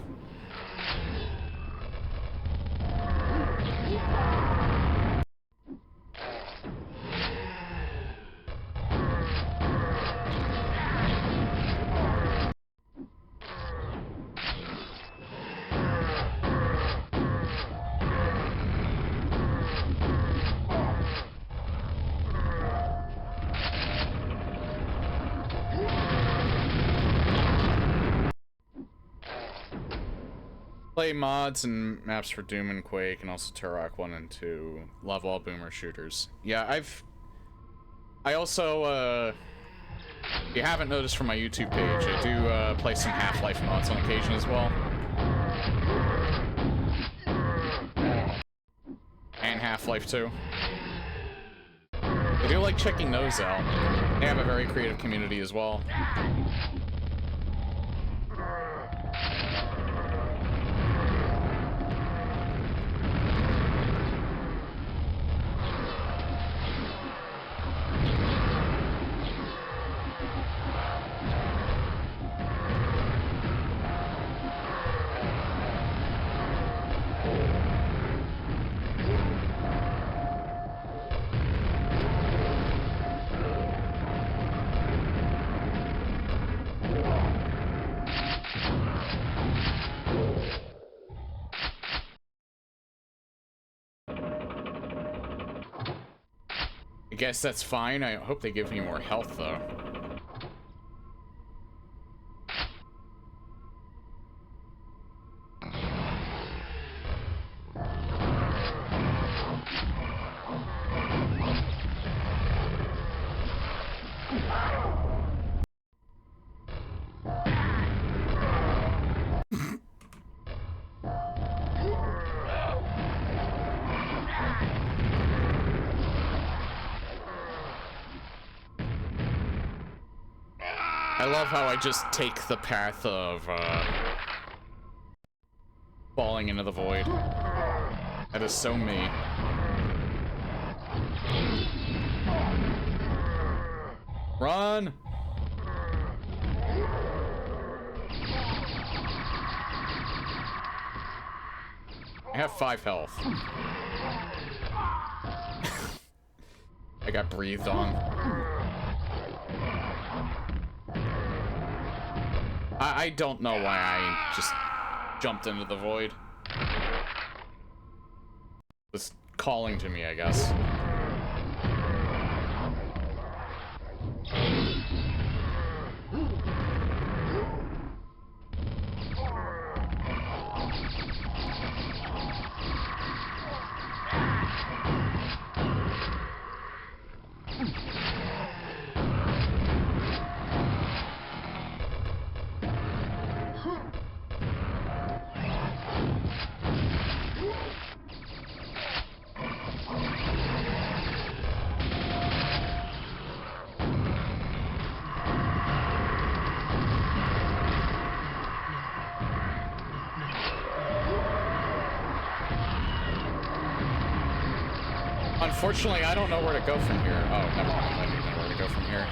Play mods and maps for Doom and Quake, and also Turok 1 and 2. Love all boomer shooters. Yeah, I also, if you haven't noticed from my YouTube page, I do play some Half-Life mods on occasion as well. And Half-Life 2. I do like checking those out. They have a very creative community as well. I guess that's fine. I hope they give me more health, though. I love how I just take the path of, falling into the void. That is so me. Run! I have 5 health. I got breathed on. I don't know why I just jumped into the void. It's calling to me, I guess. Unfortunately, I don't know where to go from here. Oh, never mind. I do know where to go from here.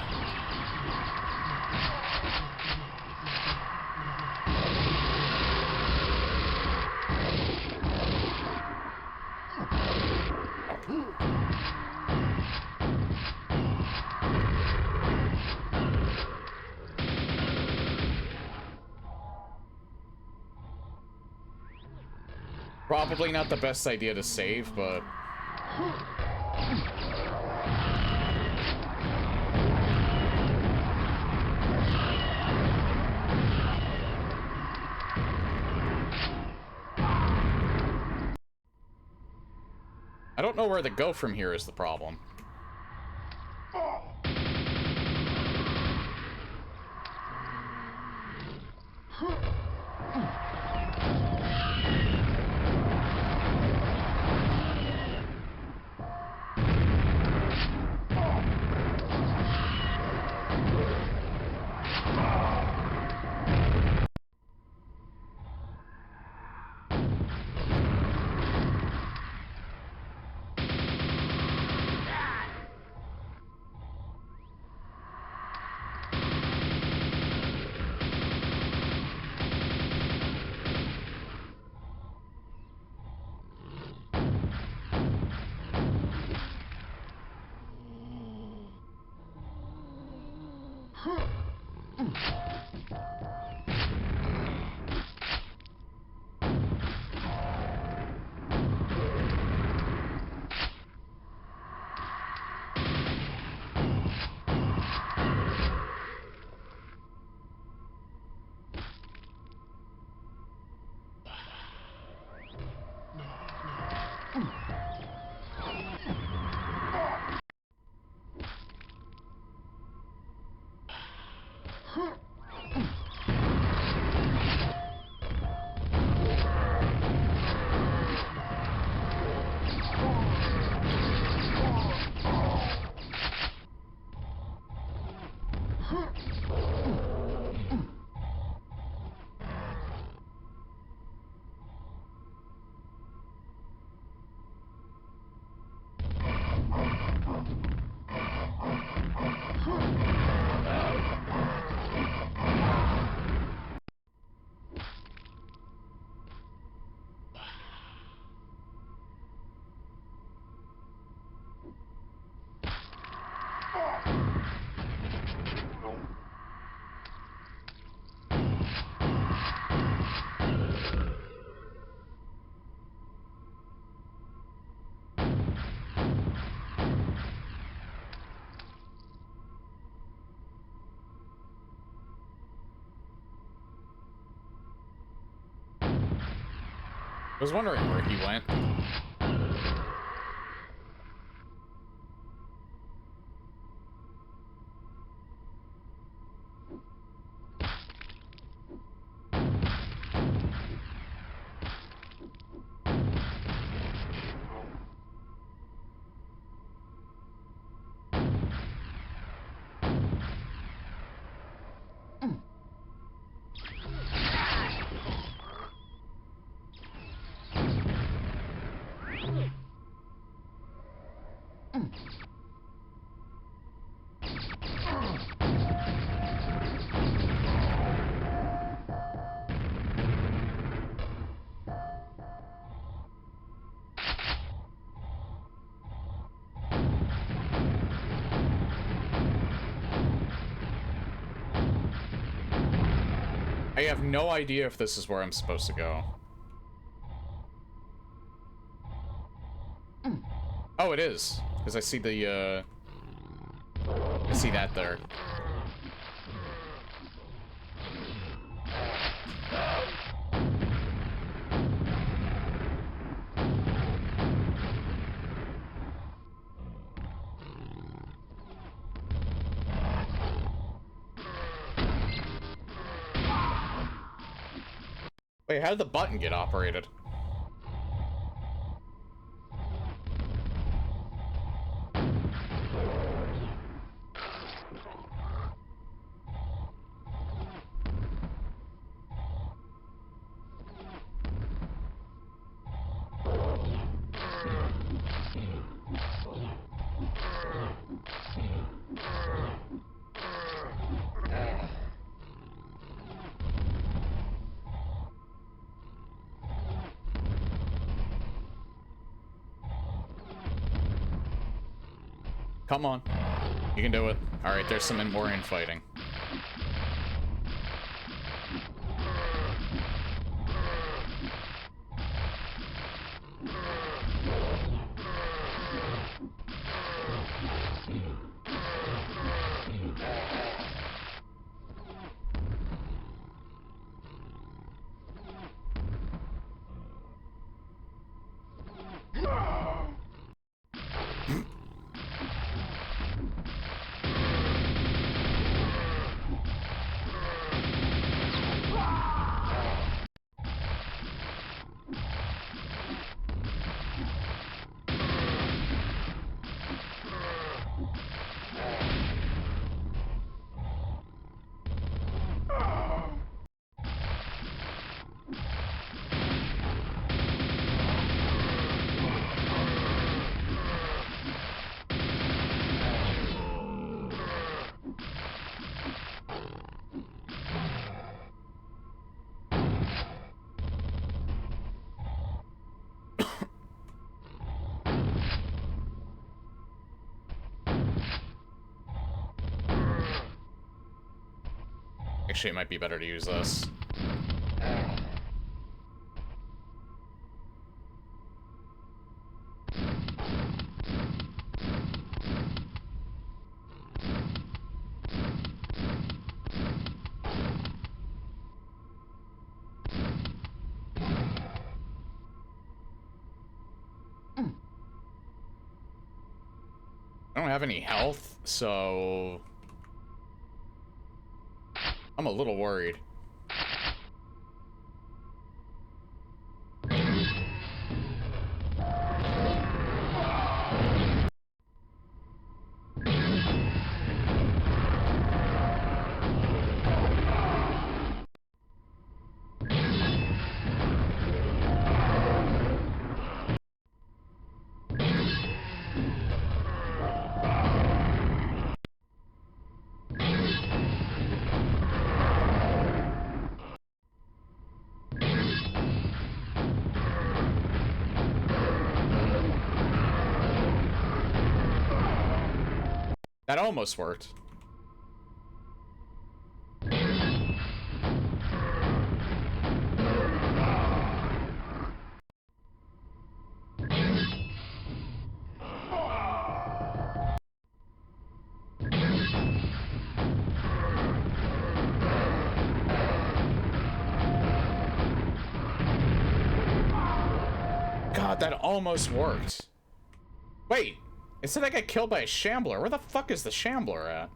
Probably not the best idea to save, but... I don't know where to go from here is the problem. I was wondering where he went. I have no idea if this is where I'm supposed to go. Oh, it is. Because I see the, I see that there. Wait, how did the button get operated? Come on. You can do it. Alright, there's some more infighting. Actually, it might be better to use this. I don't have any health, so I'm a little worried. That almost worked. god, that almost worked. Wait, it said I got killed by a shambler. Where the fuck is the shambler at?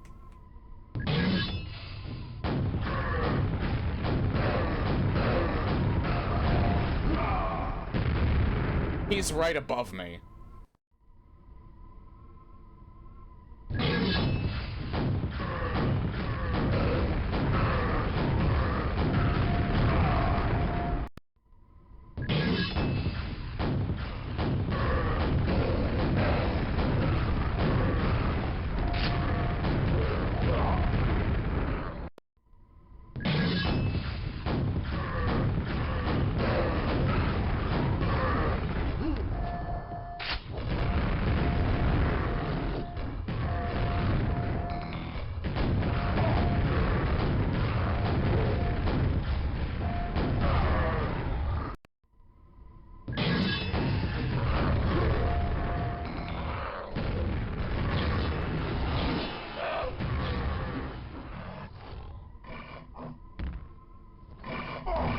He's right above me.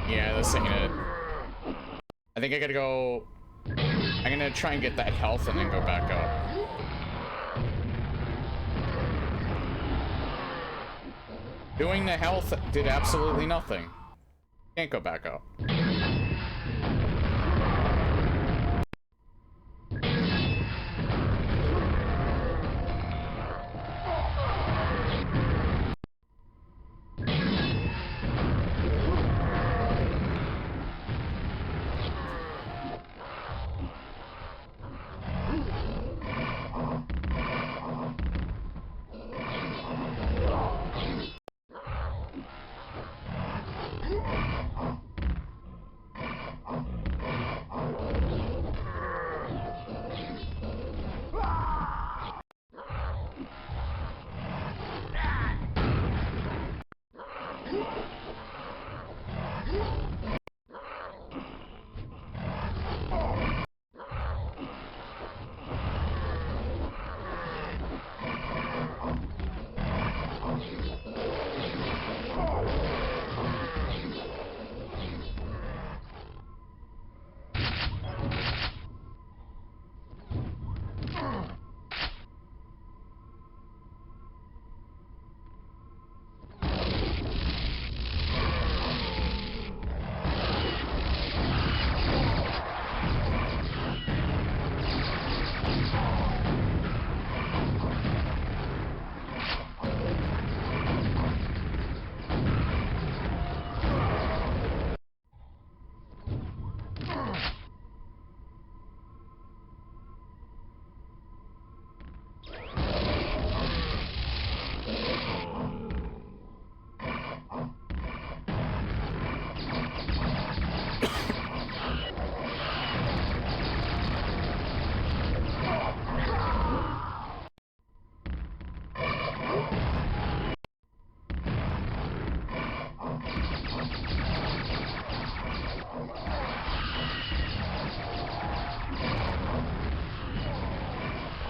Yeah, this ain't it. I think I gotta go... I'm gonna try and get that health and then go back up. Doing the health did absolutely nothing. Can't go back up.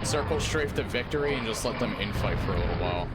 Circle strafe to victory and just let them infight for a little while.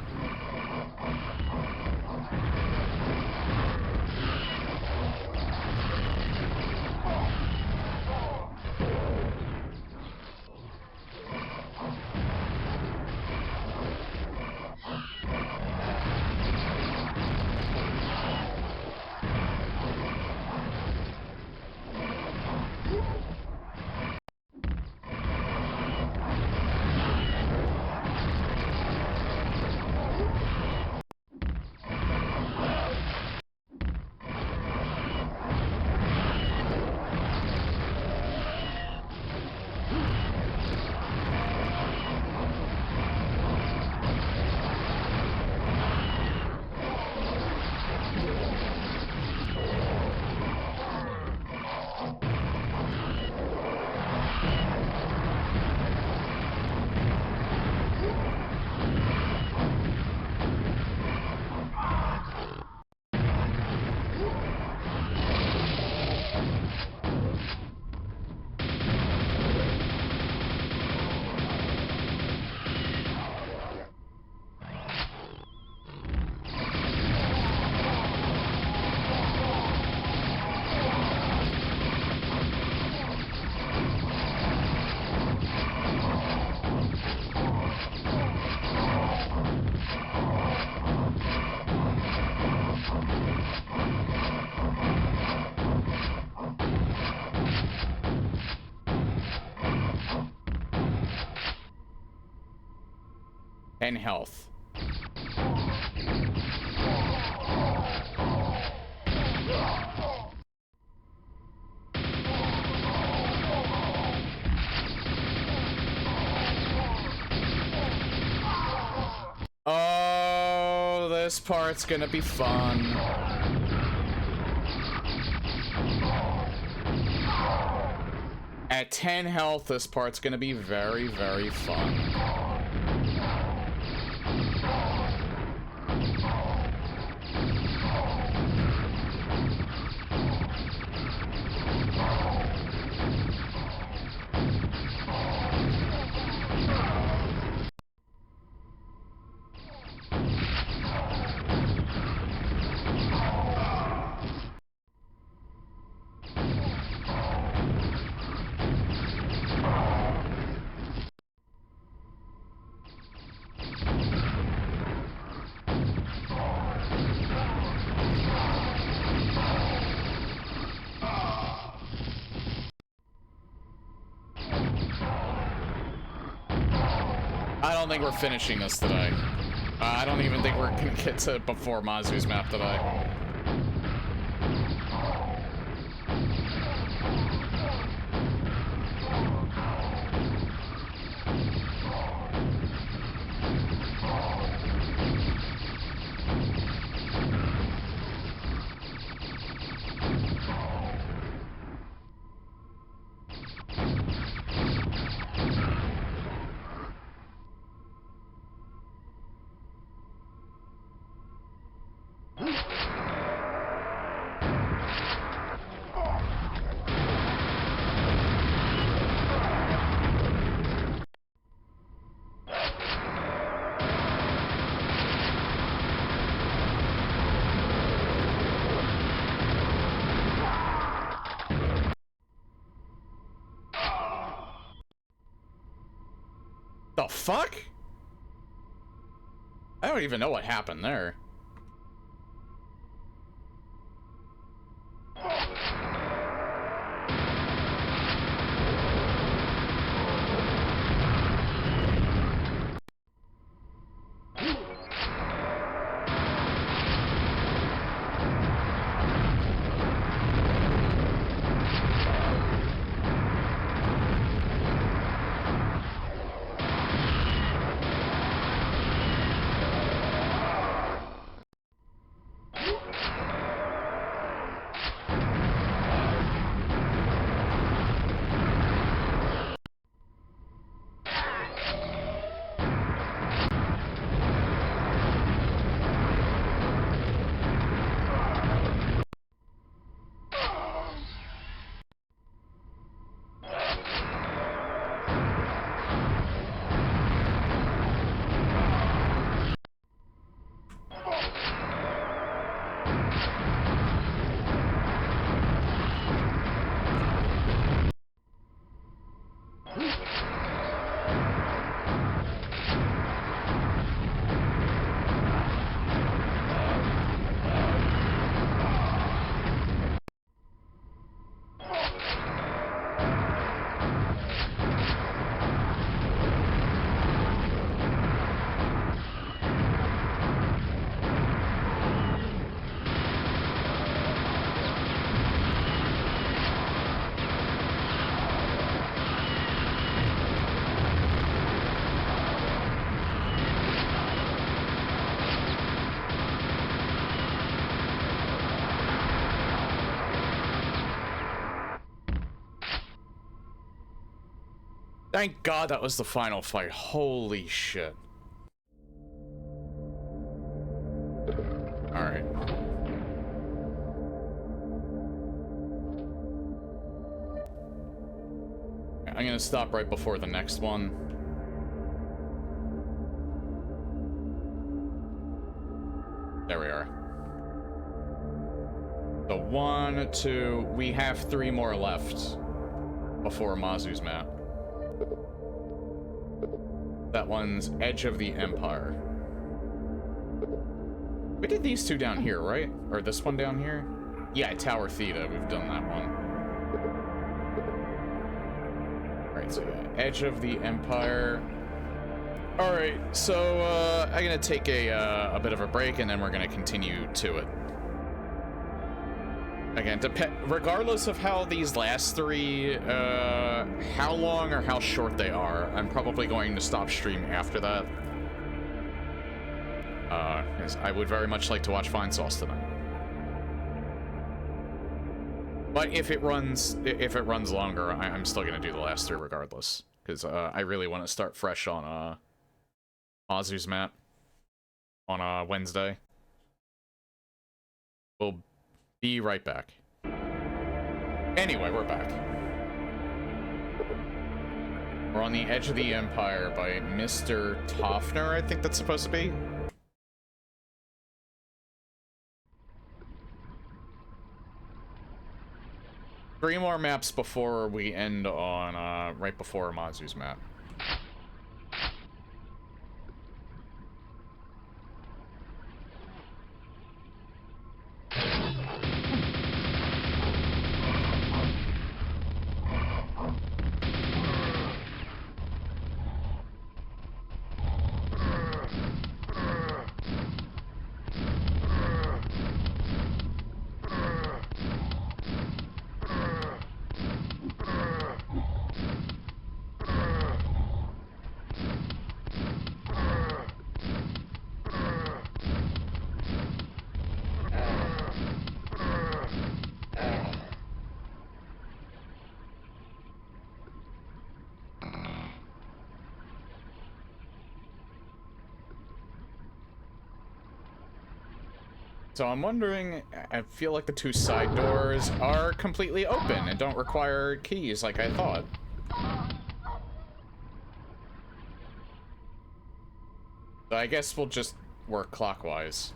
10 health. Oh, this part's gonna be fun. At 10 health, this part's gonna be very, very fun. I don't think we're finishing this today. I don't even think we're gonna get to before Mazu's map today. The fuck? I don't even know what happened there. Thank God that was the final fight. Holy shit. Alright. I'm gonna stop right before the next one. There we are. So 1, 2, we have 3 more left before Mazu's map. That one's Edge of the Empire. We did these 2 down here, right? Or this one down here? Yeah, Tower Theta, we've done that one. Alright, so yeah, Edge of the Empire. Alright, so, I'm gonna take a bit of a break, and then we're gonna continue to it. Again, regardless of how these last three, how long or how short they are, I'm probably going to stop stream after that. Because I would very much like to watch Fine Sauce tonight. But if it runs longer, I'm still gonna do the last three regardless. Because, I really want to start fresh on, Mazu's map on, Wednesday. We'll be right back. Anyway, we're back. We're on the Edge of the Empire by Mr. Toffner, I think that's supposed to be. Three more maps before we end on, right before Mazu's map. So I'm wondering, I feel like the two side doors are completely open and don't require keys like I thought. So I guess we'll just work clockwise.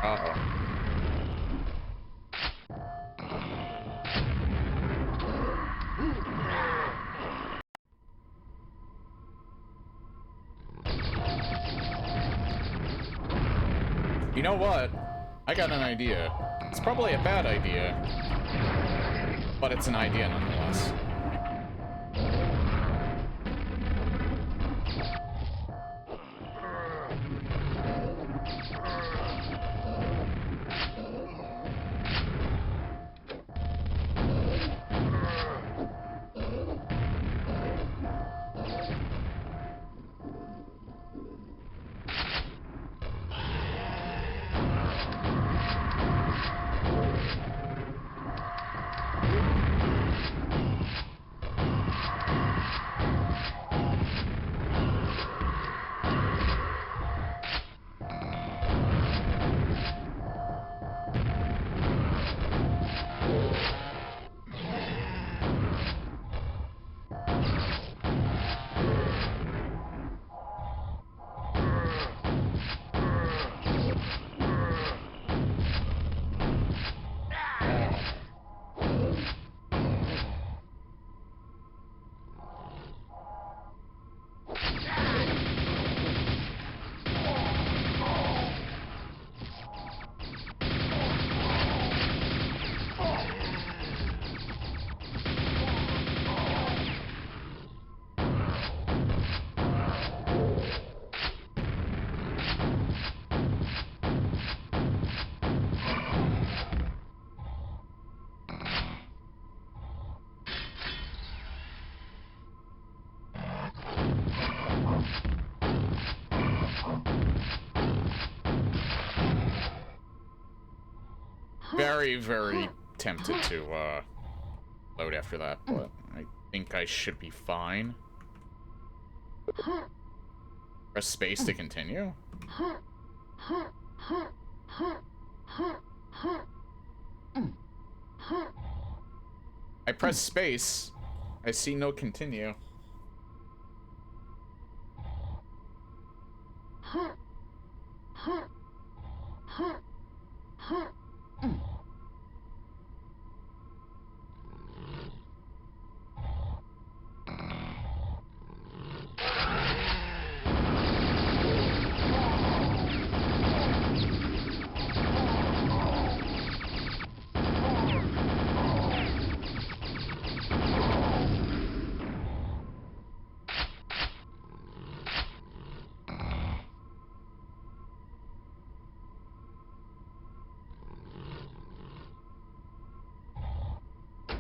Uh-oh. You know what? I got an idea. It's probably a bad idea, but it's an idea nonetheless. very, very tempted to load after that, but I think I should be fine. Press space to continue. I press space. I see no continue.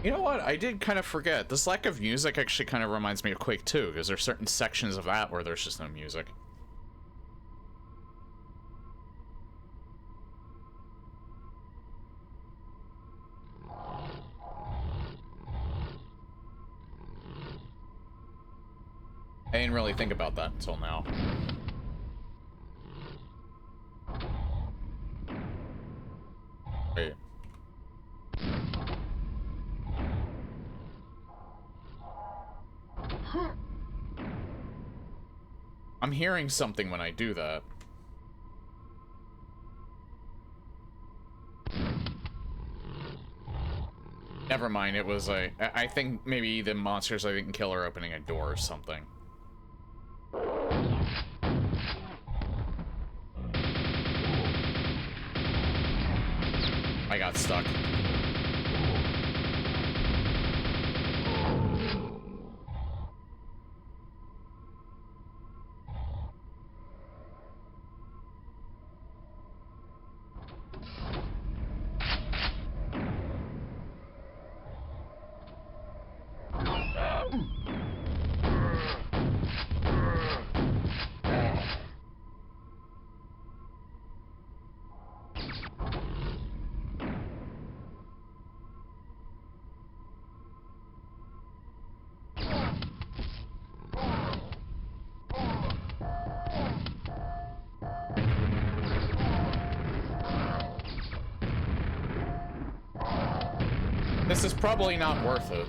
You know what? I did kind of forget. This lack of music actually kind of reminds me of Quake 2, because there's certain sections of that where there's just no music. I didn't really think about that until now. Wait. I'm hearing something when I do that. Never mind, it was I think maybe the monsters I didn't kill are opening a door or something. I got stuck. This is probably not worth it.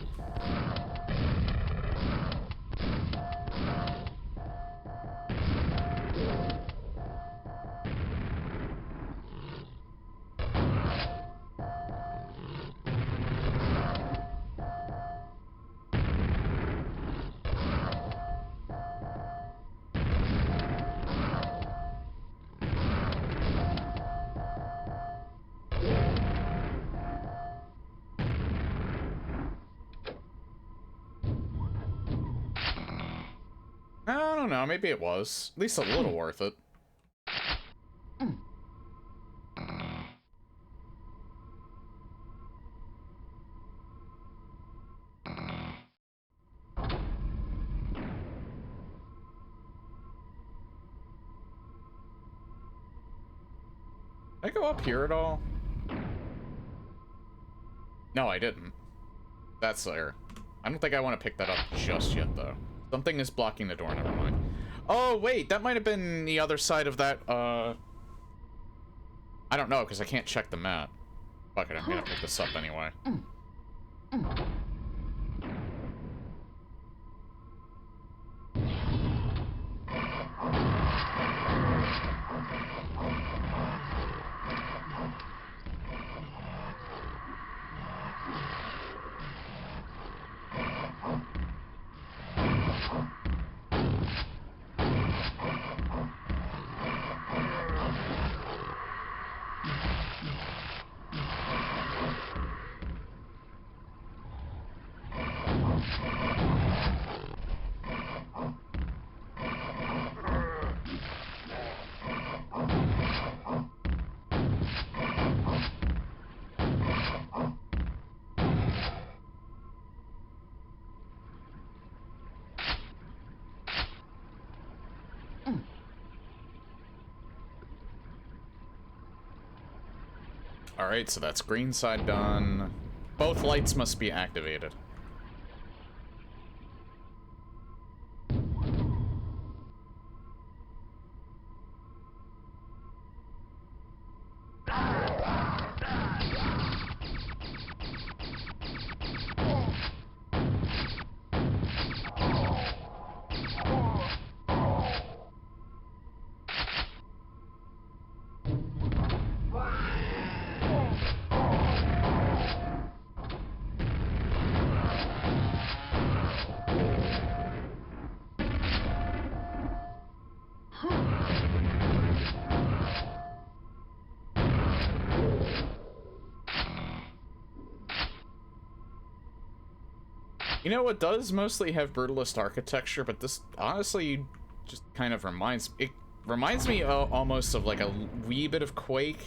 I don't know, maybe it was. At least a little worth it. Did I go up here at all? No, I didn't. That's there. I don't think I want to pick that up just yet, though. Something is blocking the door, never mind. Oh, wait, that might have been the other side of that, I don't know, because I can't check the map. Fuck it, I'm gonna pick this up anyway. Alright, so that's green side done. Both lights must be activated. You know, it does mostly have brutalist architecture, but this honestly just kind of reminds me almost of like a wee bit of Quake,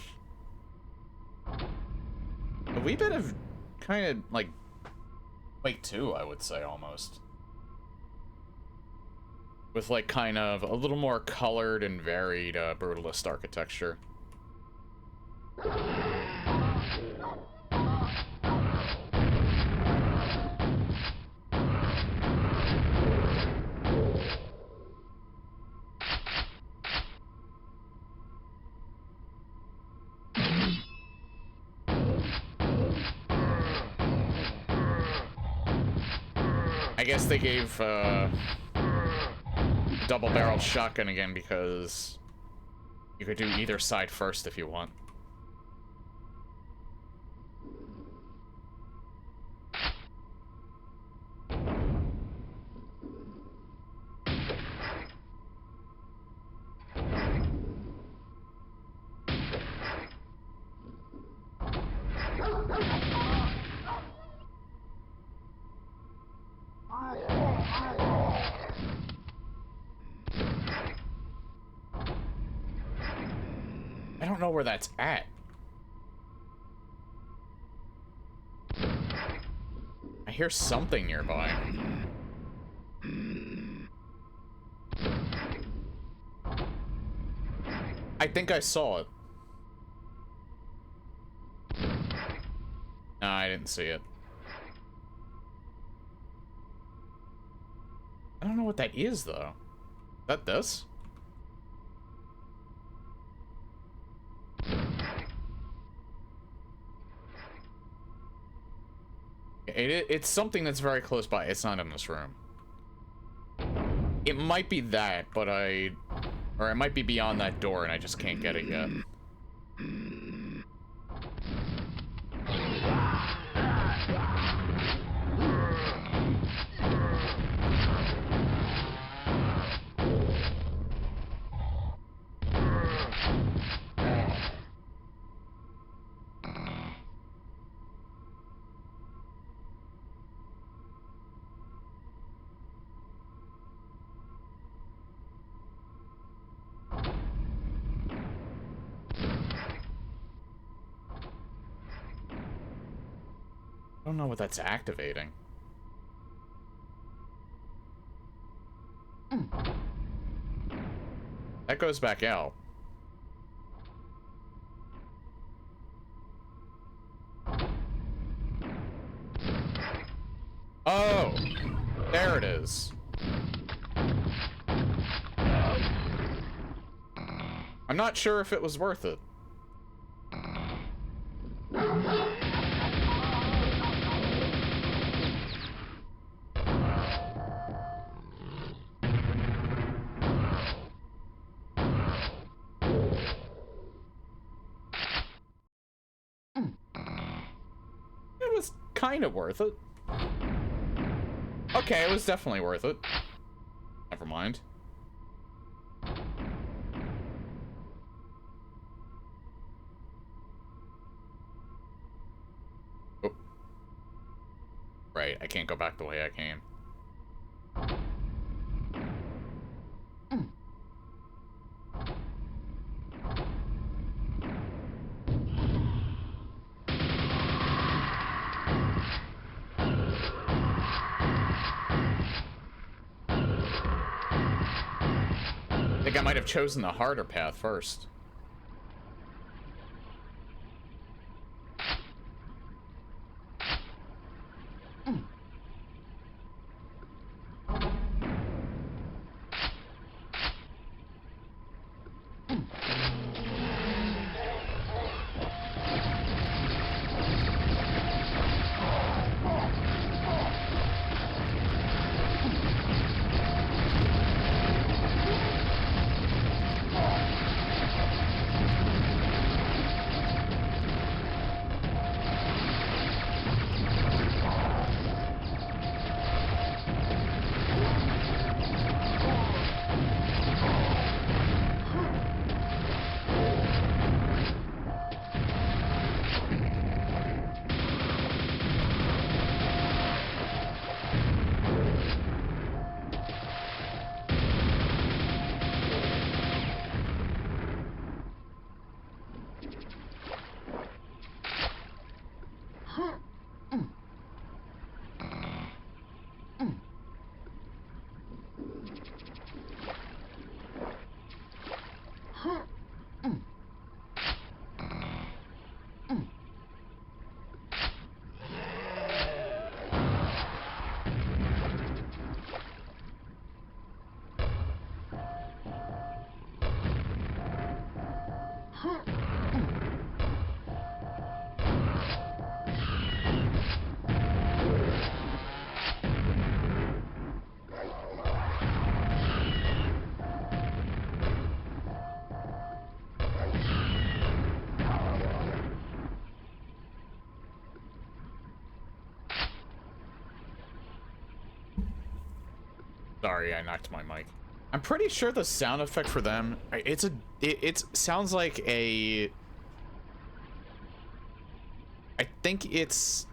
a wee bit of kind of like Quake 2, I would say, almost, with like kind of a little more colored and varied brutalist architecture. I guess they gave double-barreled shotgun again because you could do either side first if you want. I don't know where that's at. I hear something nearby. I think I saw it. No, I didn't see it. I don't know what that is, though. Is that this? It's something that's very close by. It's not in this room. It might be that, but or it might be beyond that door and I just can't get it yet. I don't know what that's activating. That goes back out. Oh! There it is. I'm not sure if it was worth it. It was kind of worth it. Okay, it was definitely worth it. Never mind. Oh. Right, I can't go back the way I came. I think I might have chosen the harder path first. Sorry, I knocked my mic. I'm pretty sure the sound effect for them, it sounds like a, I think it's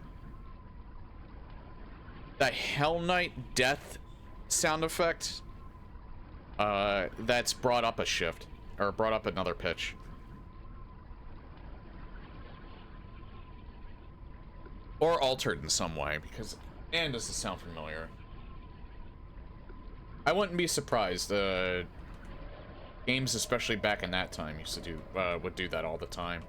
the Hell Knight death sound effect, that's brought up a shift, or brought up another pitch. Or altered in some way, because, and does it sound familiar? I wouldn't be surprised. Games, especially back in that time, used to do would do that all the time.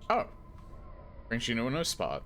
Oh. Brings you to a new spot.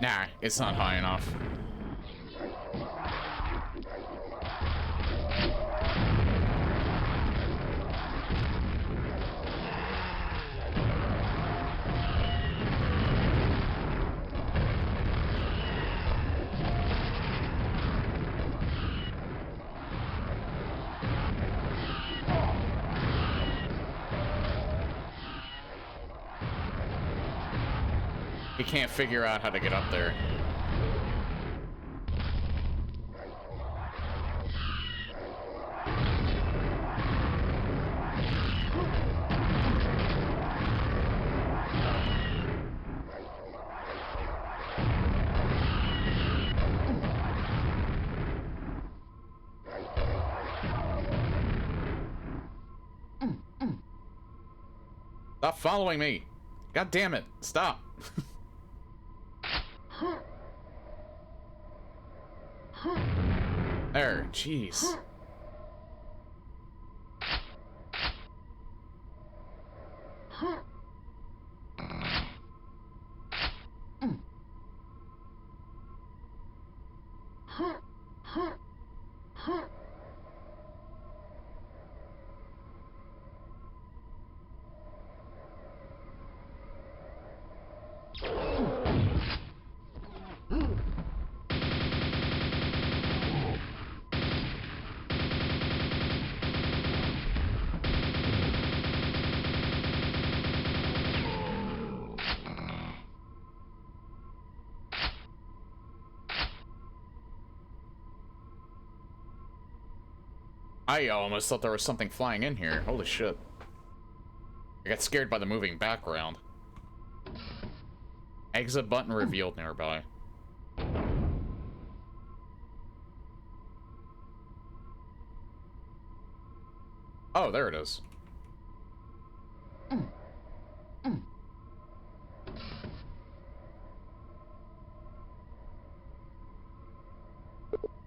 Nah, it's not high enough. He can't figure out how to get up there. Stop following me. God damn it. Stop. There, jeez. I almost thought there was something flying in here. Holy shit. I got scared by the moving background. Exit button revealed nearby. Oh, there it is.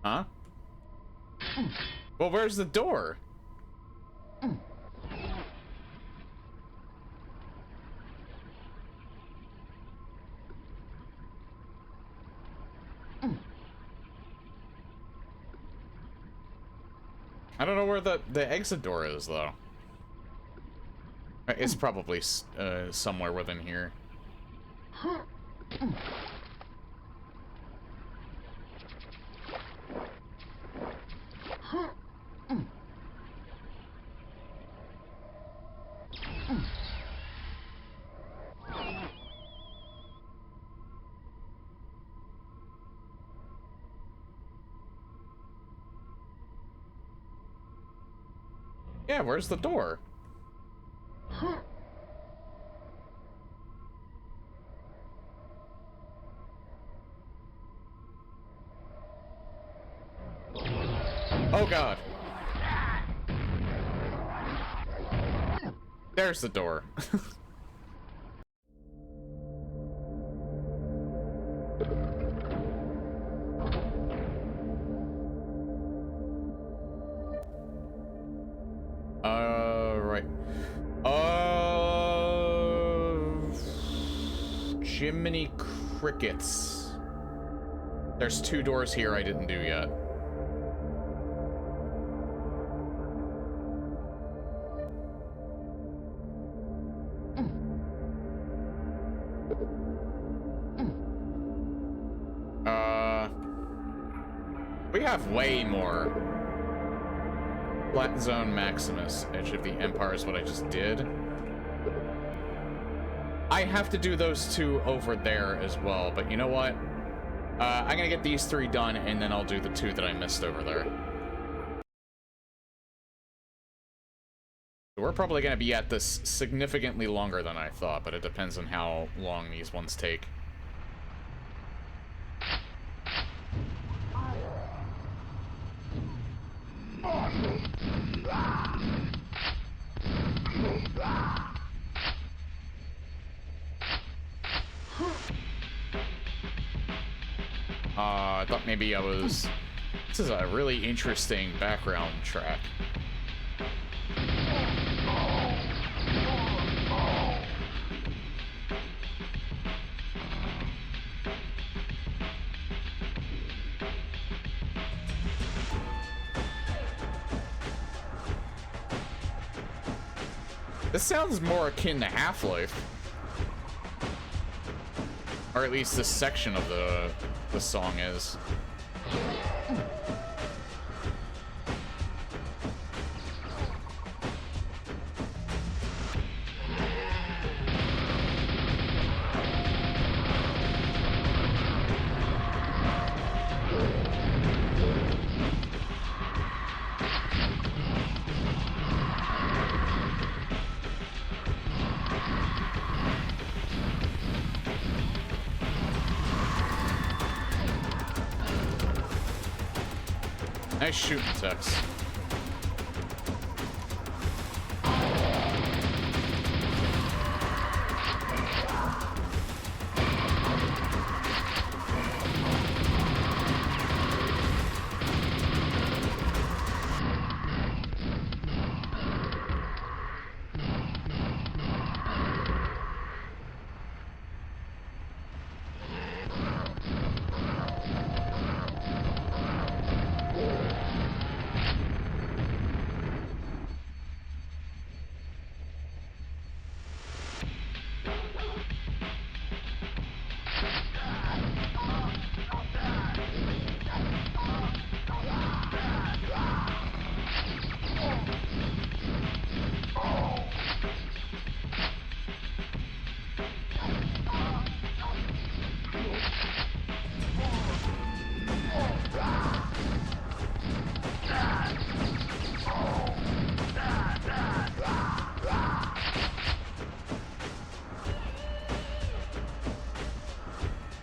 Huh? Well, where's the door? I don't know where the exit door is, though. It's probably somewhere within here. Yeah, where's the door? Oh god. There's the door. Right. Jiminy Crickets. There's 2 doors here I didn't do yet. We have way more. Flat Zone Maximus, Edge of the Empire is what I just did. I have to do those 2 over there as well, but you know what? I'm gonna get these 3 done, and then I'll do the 2 that I missed over there. We're probably gonna be at this significantly longer than I thought, but it depends on how long these ones take. I thought maybe I was... This is a really interesting background track. This sounds more akin to Half-Life. Or at least this section of the song is. Nice shooting, Tex.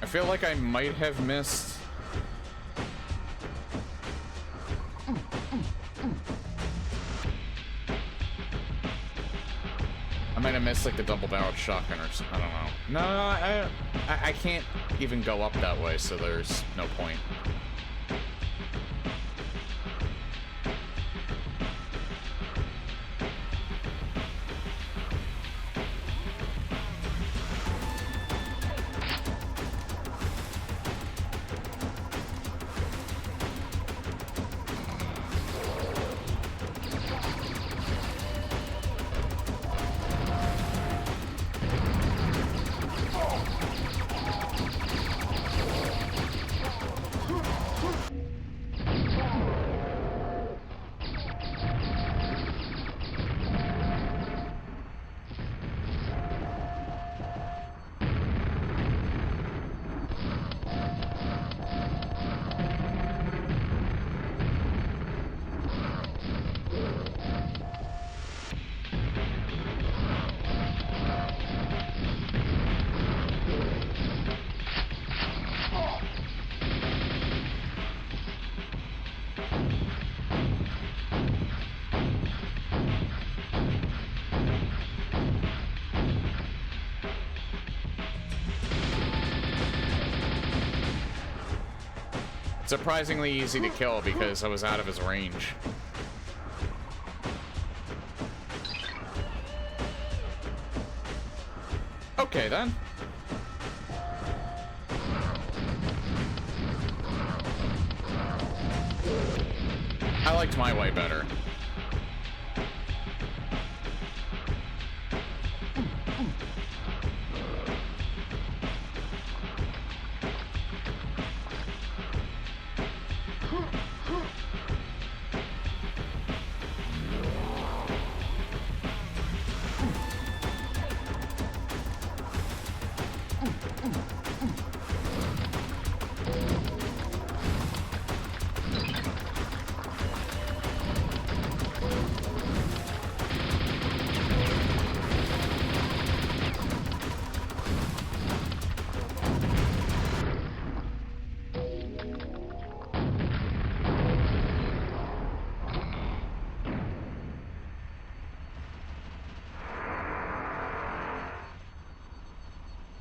I feel like I might have missed... I might have missed like the double-barreled shotgun or something. I don't know. No, I can't even go up that way, so there's no point. Surprisingly easy to kill because I was out of his range. Okay, then. I liked my way better.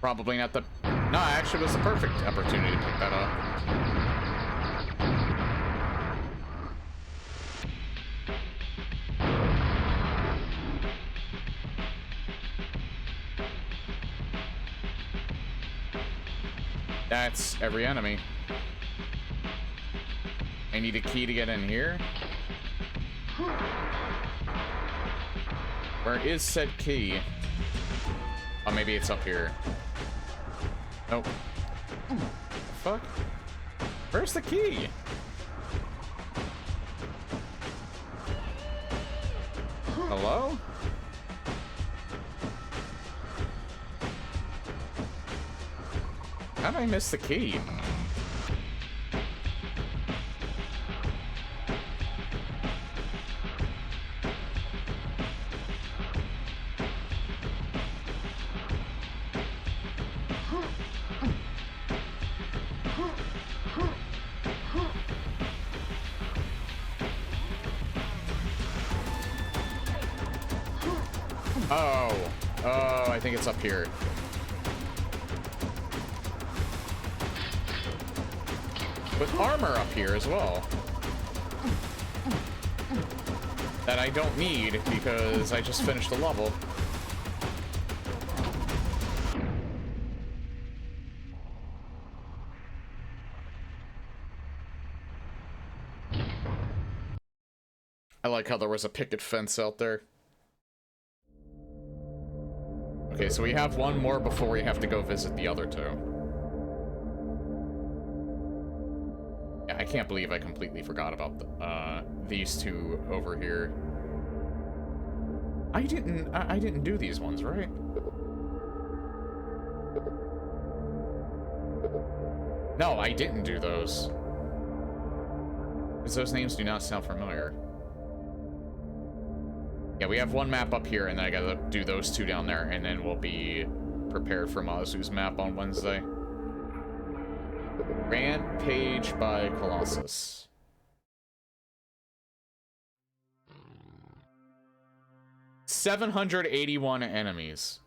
Probably not the... No, actually it was the perfect opportunity to pick that up. That's every enemy. I need a key to get in here. Where is said key? Oh, maybe it's up here. Nope. The fuck? Where's the key? Hello? How did I miss the key? Oh, I think it's up here. With armor up here as well. That I don't need because I just finished the level. I like how there was a picket fence out there. Okay, so we have one more before we have to go visit the other two. Yeah, I can't believe I completely forgot about these two over here. I didn't do these ones, right? No, I didn't do those. Because those names do not sound familiar. Yeah, we have one map up here, and then I gotta do those two down there, and then we'll be prepared for Mazu's map on Wednesday. Rampage by Colossus. $781 enemies.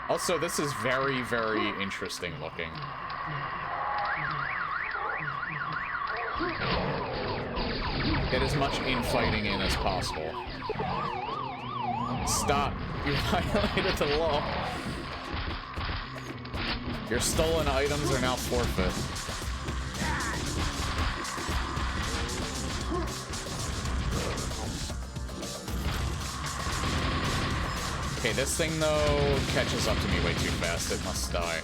Also, this is very, very interesting looking. Get as much infighting in as possible. Stop. You violated the law. Your stolen items are now forfeit. Okay, this thing, though, catches up to me way too fast. It must die.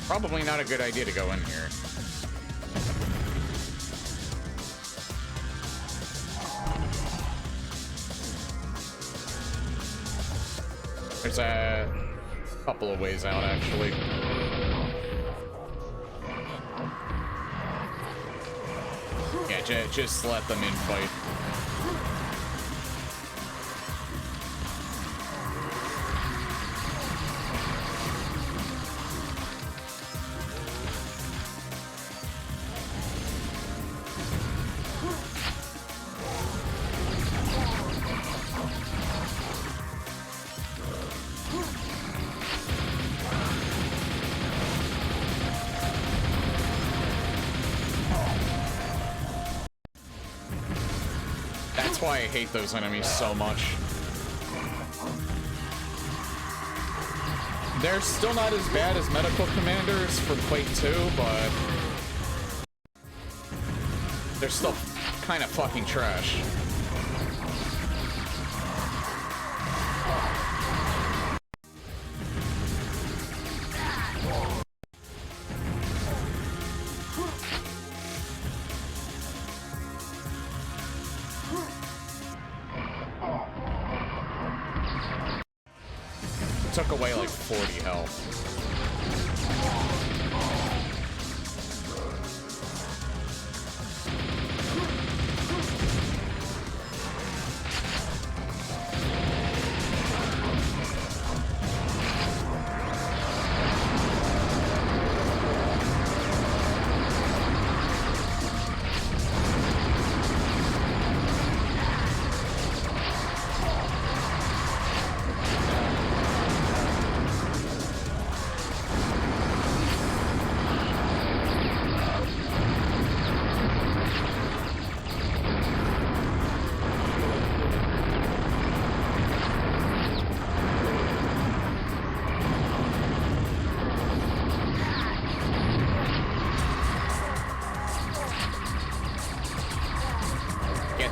Probably not a good idea to go in here. There's a couple of ways out, actually. Yeah, just let them infight. That's why I hate those enemies so much. They're still not as bad as medical commanders from Quake 2, but they're still kind of fucking trash. Took away like 40 health.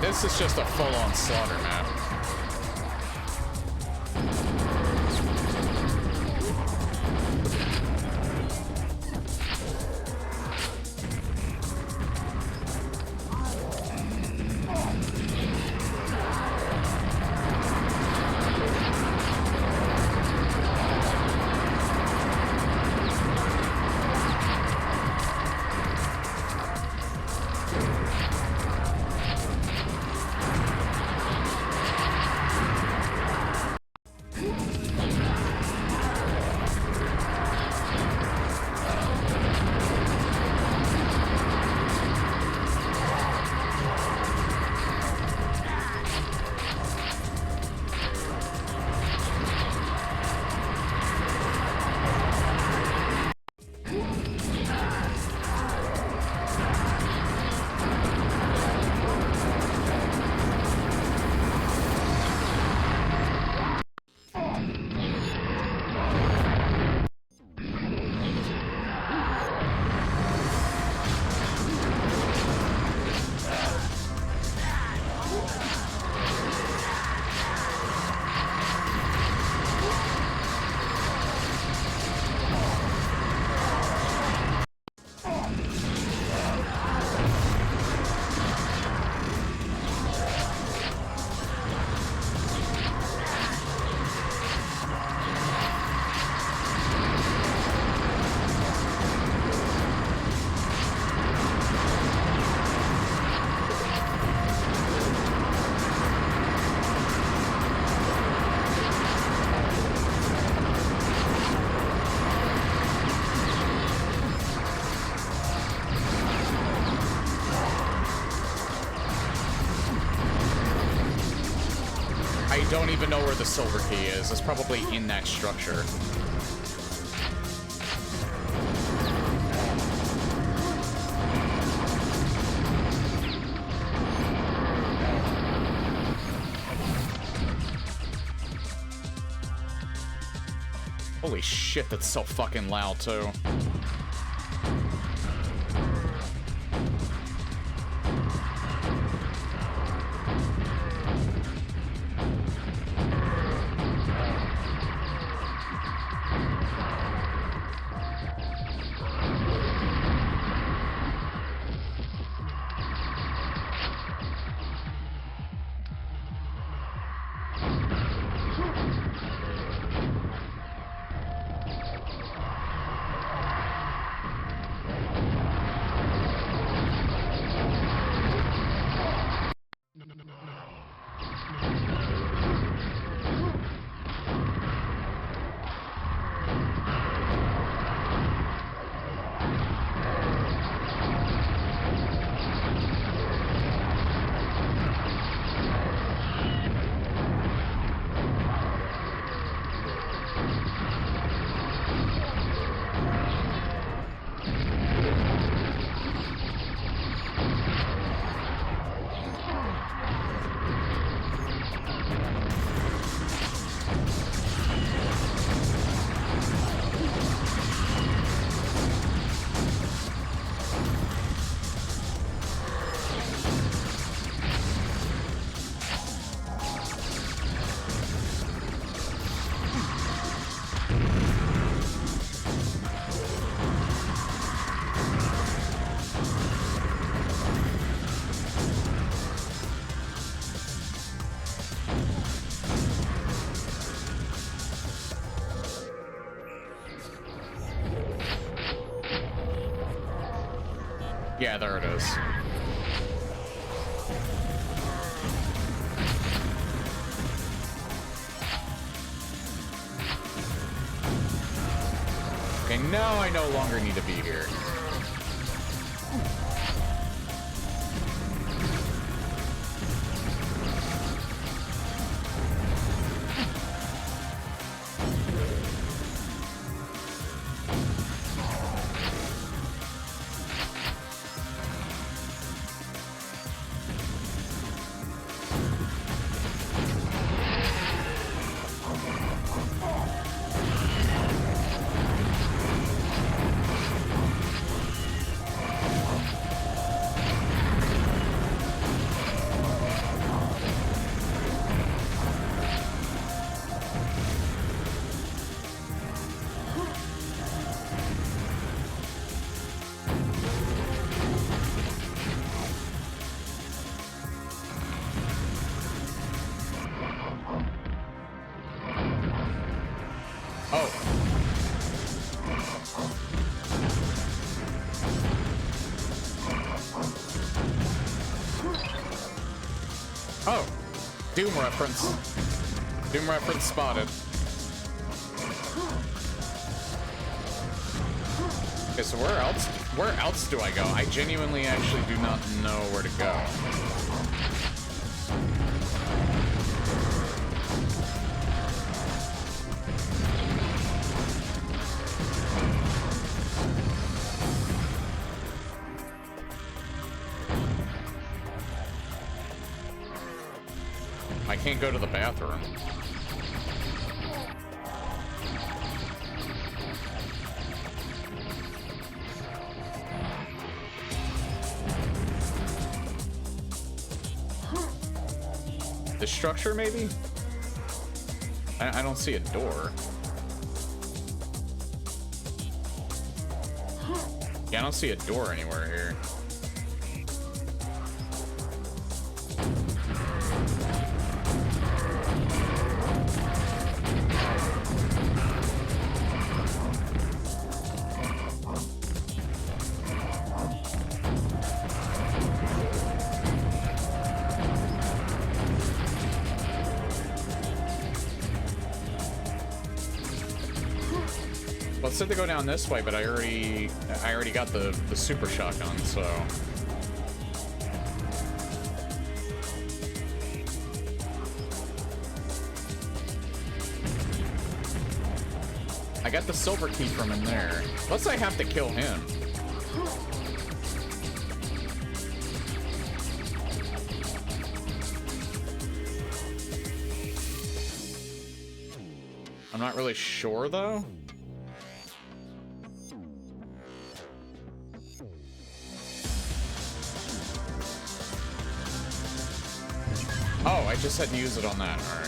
This is just a full-on slaughter map. I don't even know where the silver key is. It's probably in that structure. Holy shit, that's so fucking loud, too. Yeah, there it is. Okay, now I no longer need to be here. Oh, Doom reference. Doom reference spotted. Okay, so where else do I go? I genuinely actually do not know where to go. I can't go to the bathroom. The structure, maybe? I don't see a door. Yeah, I don't see a door anywhere here. Well, it said to go down this way, but I already got the super shotgun, so. I got the silver key from in there. Let's say I have to kill him. I'm not really sure, though. Oh, I just had to use it on that. All right.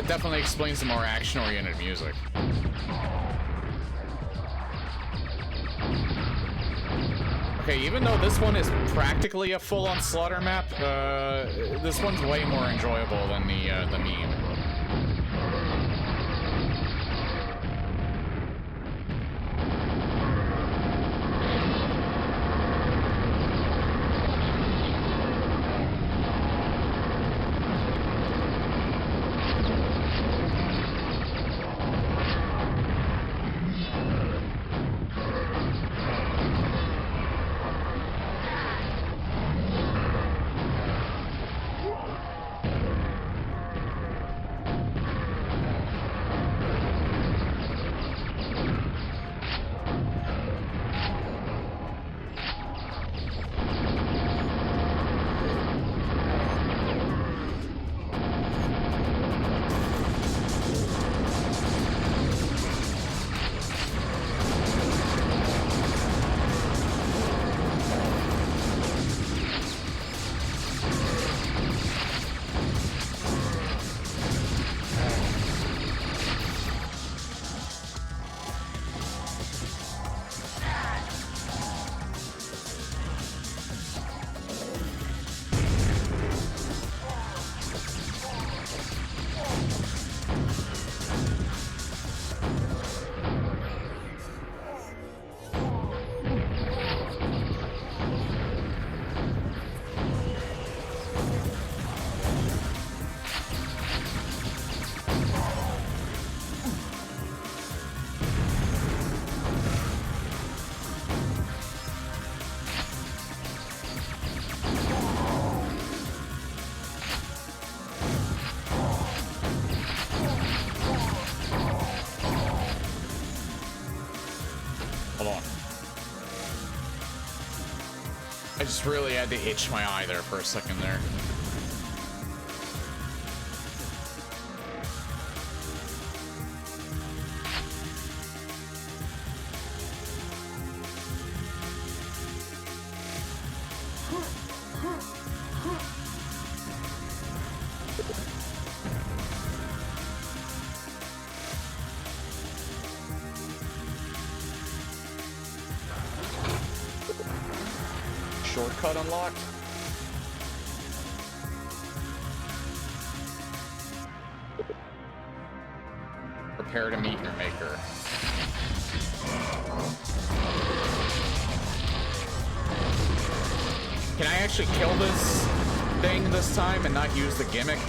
Definitely explains the more action-oriented music. Okay, even though this one is practically a full-on slaughter map, this one's way more enjoyable than the meme. I just really had to itch my eye there for a second there. Shortcut unlocked? Prepare to meet your maker. Can I actually kill this thing this time and not use the gimmick?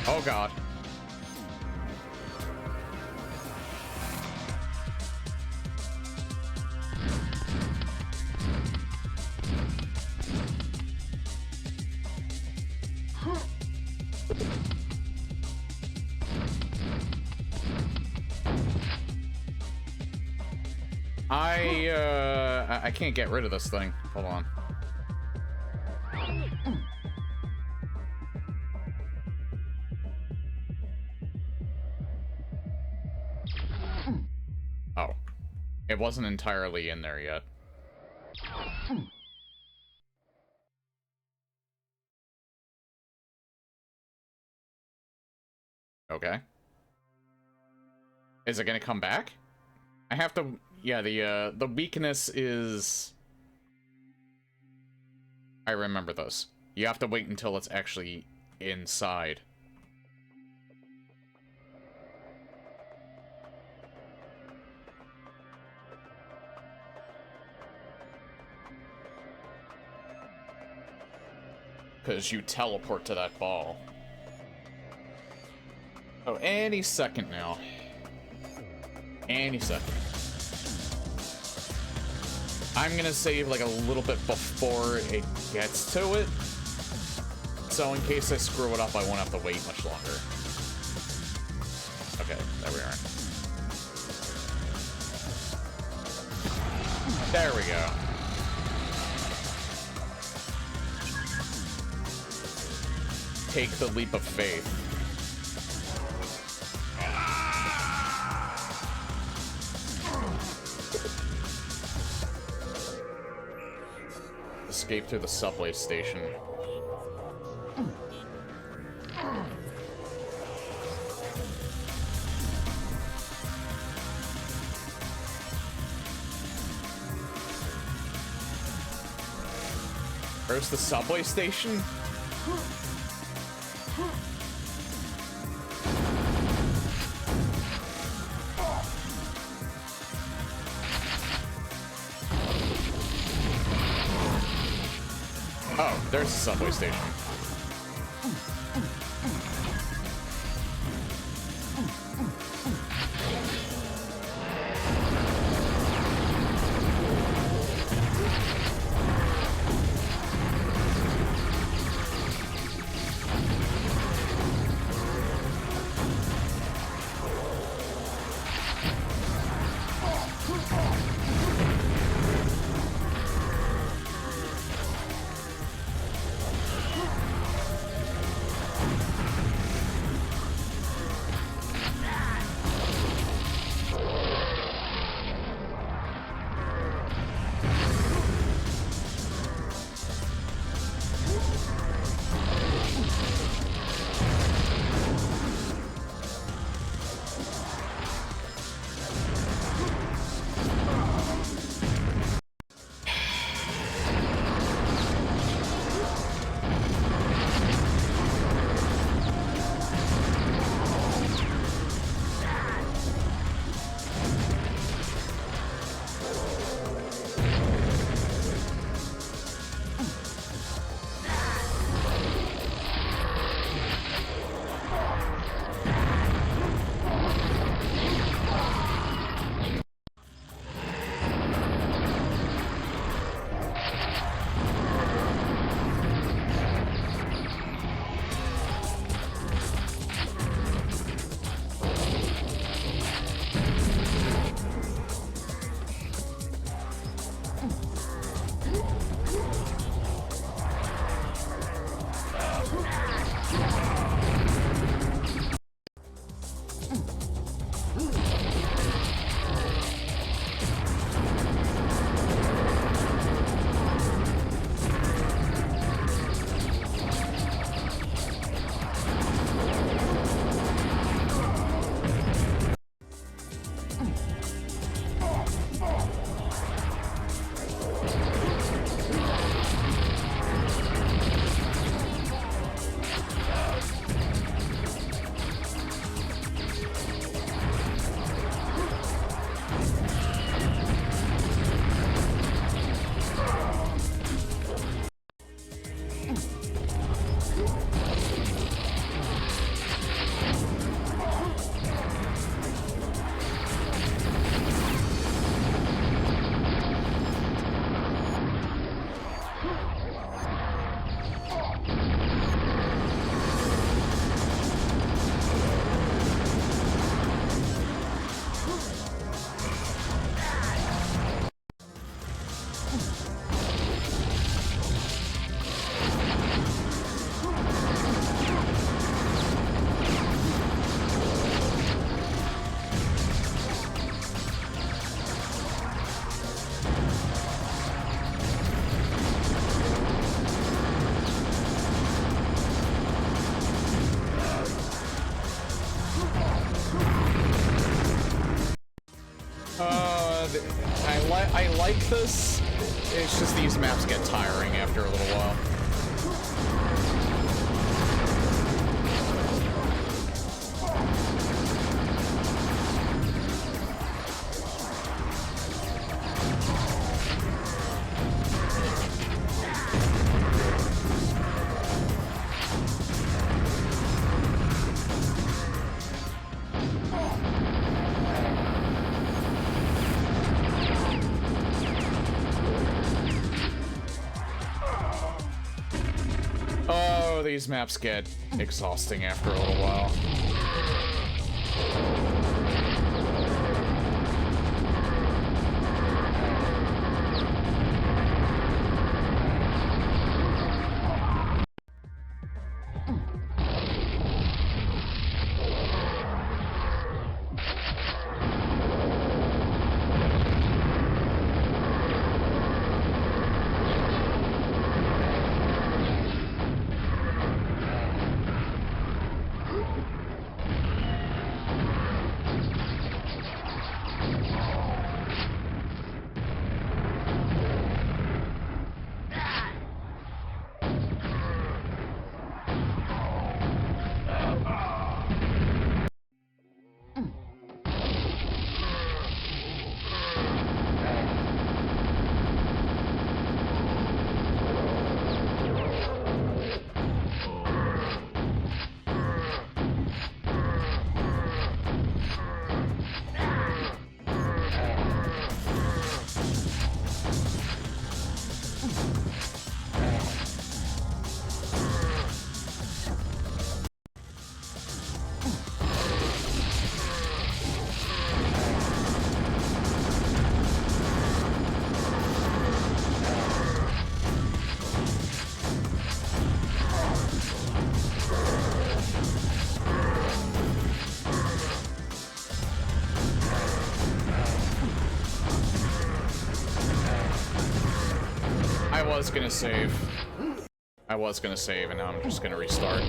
Oh god. I can't get rid of this thing. Hold on. Oh. It wasn't entirely in there yet. Okay. Is it gonna come back? I have to... Yeah, the weakness is... I remember this. You have to wait until it's actually inside. because you teleport to that ball. Oh, any second now. Any second. I'm gonna save like a little bit before it gets to it. So in case I screw it up, I won't have to wait much longer. Okay, there we are. There we go. Take the leap of faith. Escape through the subway station. Where's the subway station? Oh, there's the subway station. I like this. It's just these maps get tiring after a little while. Oh, these maps get exhausting after a little while. I was gonna save, and now I'm just gonna restart.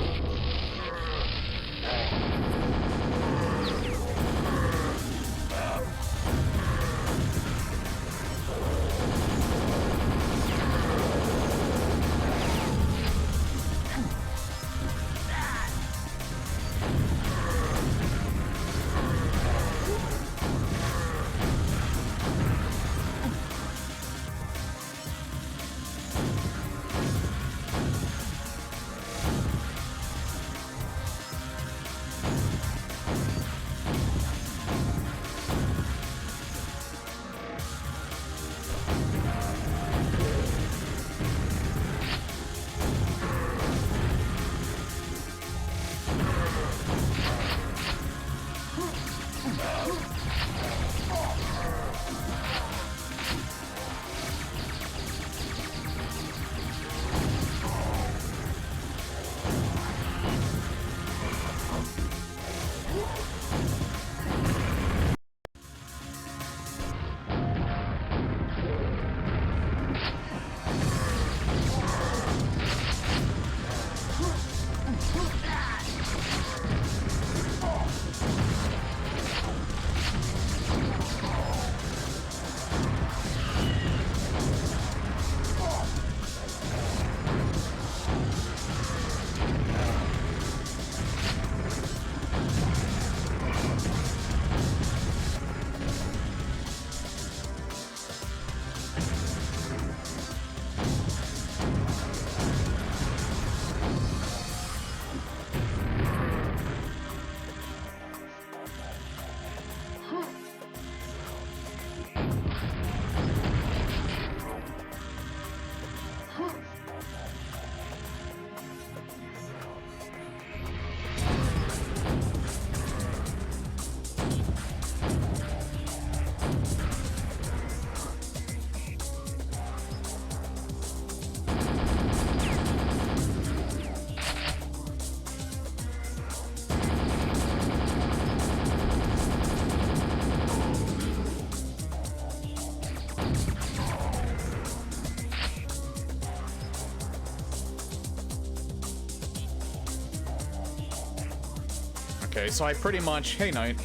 Okay, so I pretty much... Hey, Knight.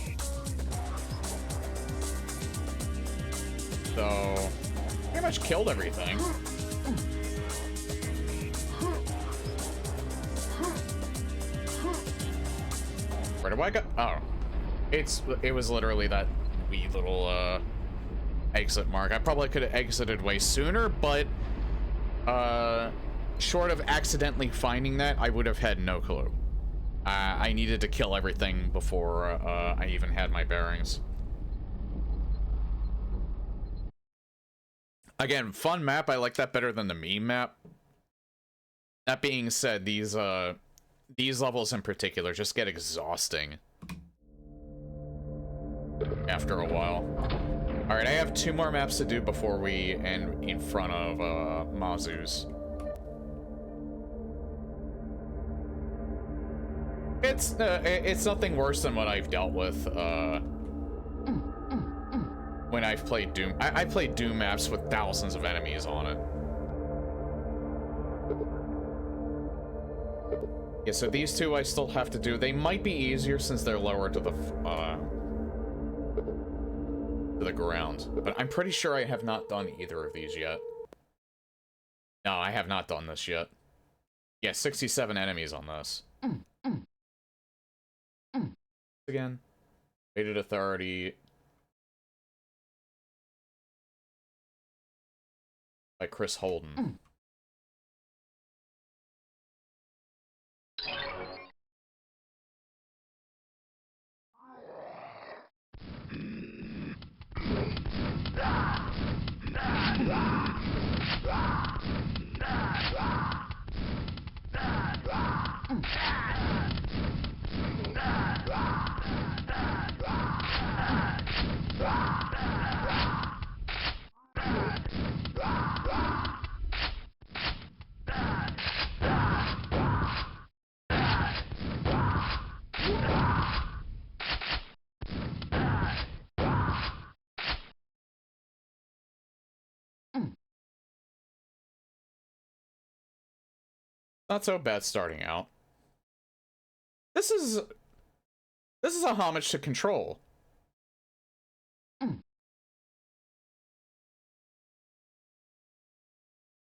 So... pretty much killed everything. Where do I go? Oh. It was literally that wee little, exit mark. I probably could have exited way sooner, but, short of accidentally finding that, I would have had no clue. I needed to kill everything before, I even had my bearings. Again, fun map. I like that better than the meme map. That being said, these levels in particular just get exhausting after a while. Alright, I have 2 more maps to do before we end in front of Mazu's. It's nothing worse than what I've dealt with when I've played Doom. I played Doom maps with thousands of enemies on it. Yeah, so these 2 I still have to do. They might be easier since they're lower to the ground. But I'm pretty sure I have not done either of these yet. No, I have not done this yet. Yeah, 67 enemies on this. Again. Rated Authority. By Chris Holden. Not so bad starting out. This is a homage to Control. The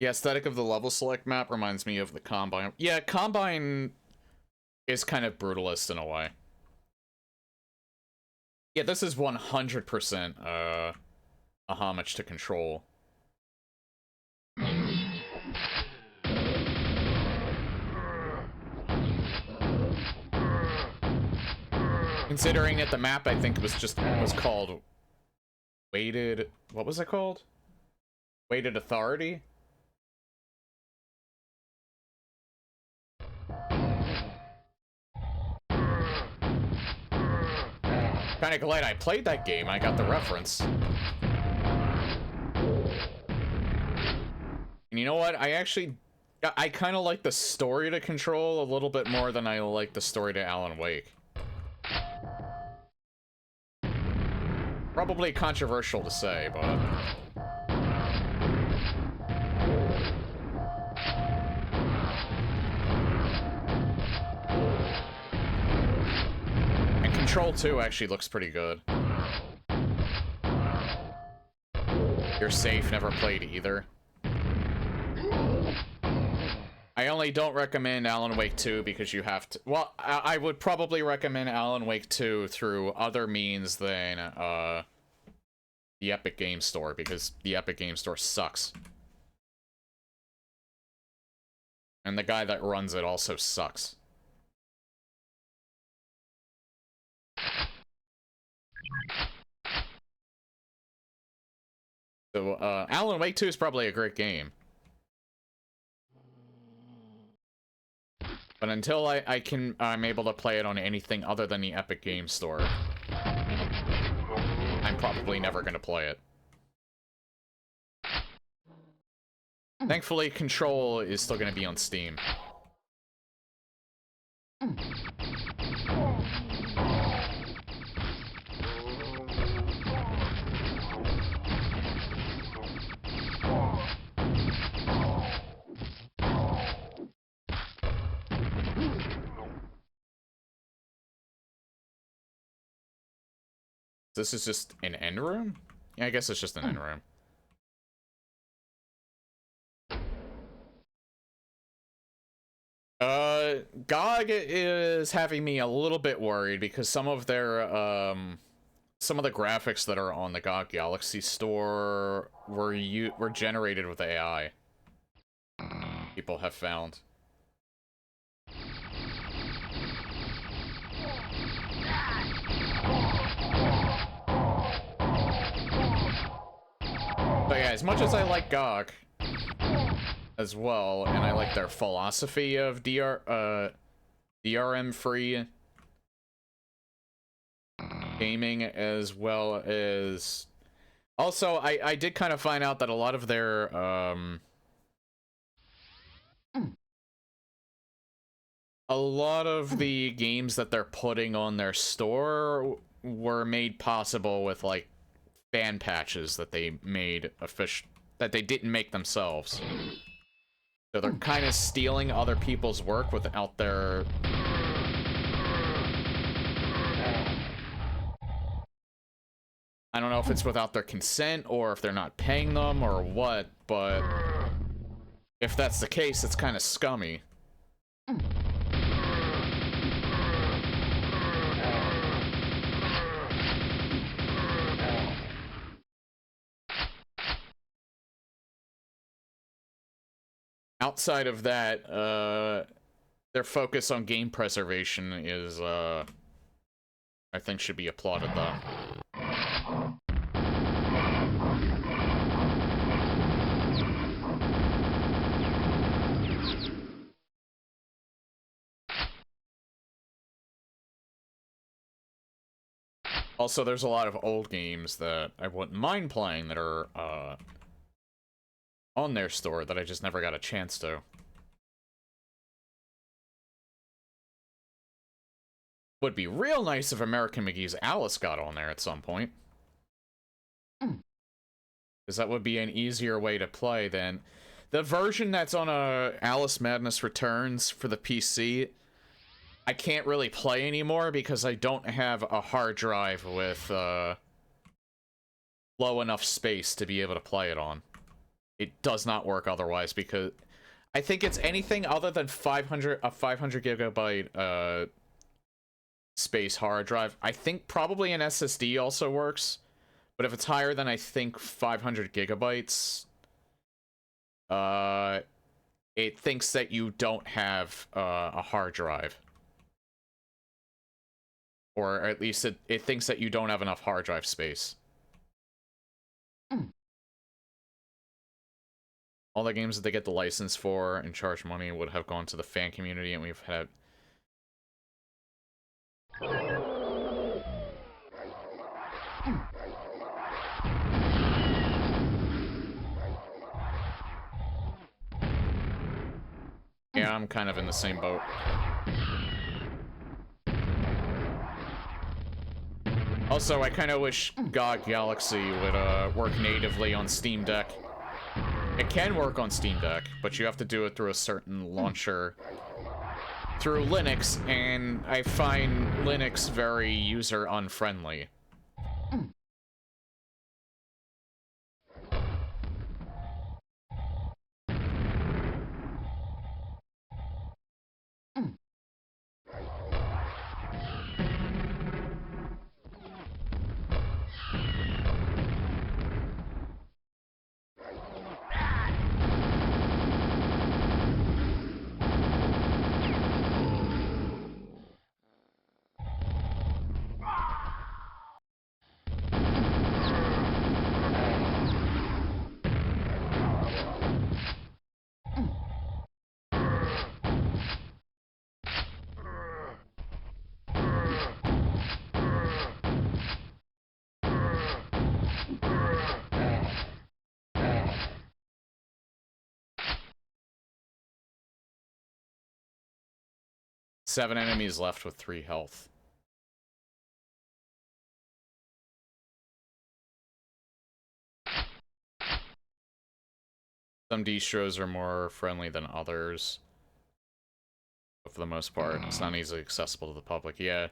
aesthetic of the level select map reminds me of the Combine. Yeah, Combine is kind of brutalist in a way. Yeah, this is 100% a homage to Control. Considering that the map, I think, was called Weighted... What was it called? Weighted Authority? Kinda glad I played that game, I got the reference. And you know what? I kinda like the story to Control a little bit more than I like the story to Alan Wake. Probably controversial to say, but... And Control 2 actually looks pretty good. You're Safe never played either. I only don't recommend Alan Wake 2 because you have to... Well, I would probably recommend Alan Wake 2 through other means than, the Epic Game Store, because the Epic Game Store sucks. And the guy that runs it also sucks. So, Alan Wake 2 is probably a great game. But until I'm able to play it on anything other than the Epic Game Store, I'm probably never gonna play it. Thankfully, Control is still gonna be on Steam. This is just an end room? Yeah, I guess it's just an end room. GOG is having me a little bit worried because some of their, some of the graphics that are on the GOG Galaxy store were generated with AI. People have found. So yeah, as much as I like GOG, as well, and I like their philosophy of DRM-free gaming, as well as... Also, I did kind of find out that a lot of their, a lot of the games that they're putting on their store were made possible with, like, fan patches that they made that they didn't make themselves. So they're kind of stealing other people's work without their... I don't know if it's without their consent, or if they're not paying them, or what, but... if that's the case, it's kind of scummy. Outside of that, their focus on game preservation is, I think should be applauded, though. Also, there's a lot of old games that I wouldn't mind playing that are, on their store that I just never got a chance to. Would be real nice if American McGee's Alice got on there at some point. Because that would be an easier way to play than... the version that's on Alice Madness Returns for the PC, I can't really play anymore because I don't have a hard drive with low enough space to be able to play it on. It does not work otherwise, because I think it's anything other than a 500 gigabyte space hard drive. I think probably an SSD also works, but if it's higher than, I think, 500 gigabytes, it thinks that you don't have a hard drive. Or at least it thinks that you don't have enough hard drive space. All the games that they get the license for and charge money would have gone to the fan community, and we've had... Yeah, I'm kind of in the same boat. Also, I kind of wish GOG Galaxy would work natively on Steam Deck. It can work on Steam Deck, but you have to do it through a certain launcher through Linux, and I find Linux very user-unfriendly. Seven enemies left with 3 health. Some distros are more friendly than others. But for the most part, it's not easily accessible to the public, yeah.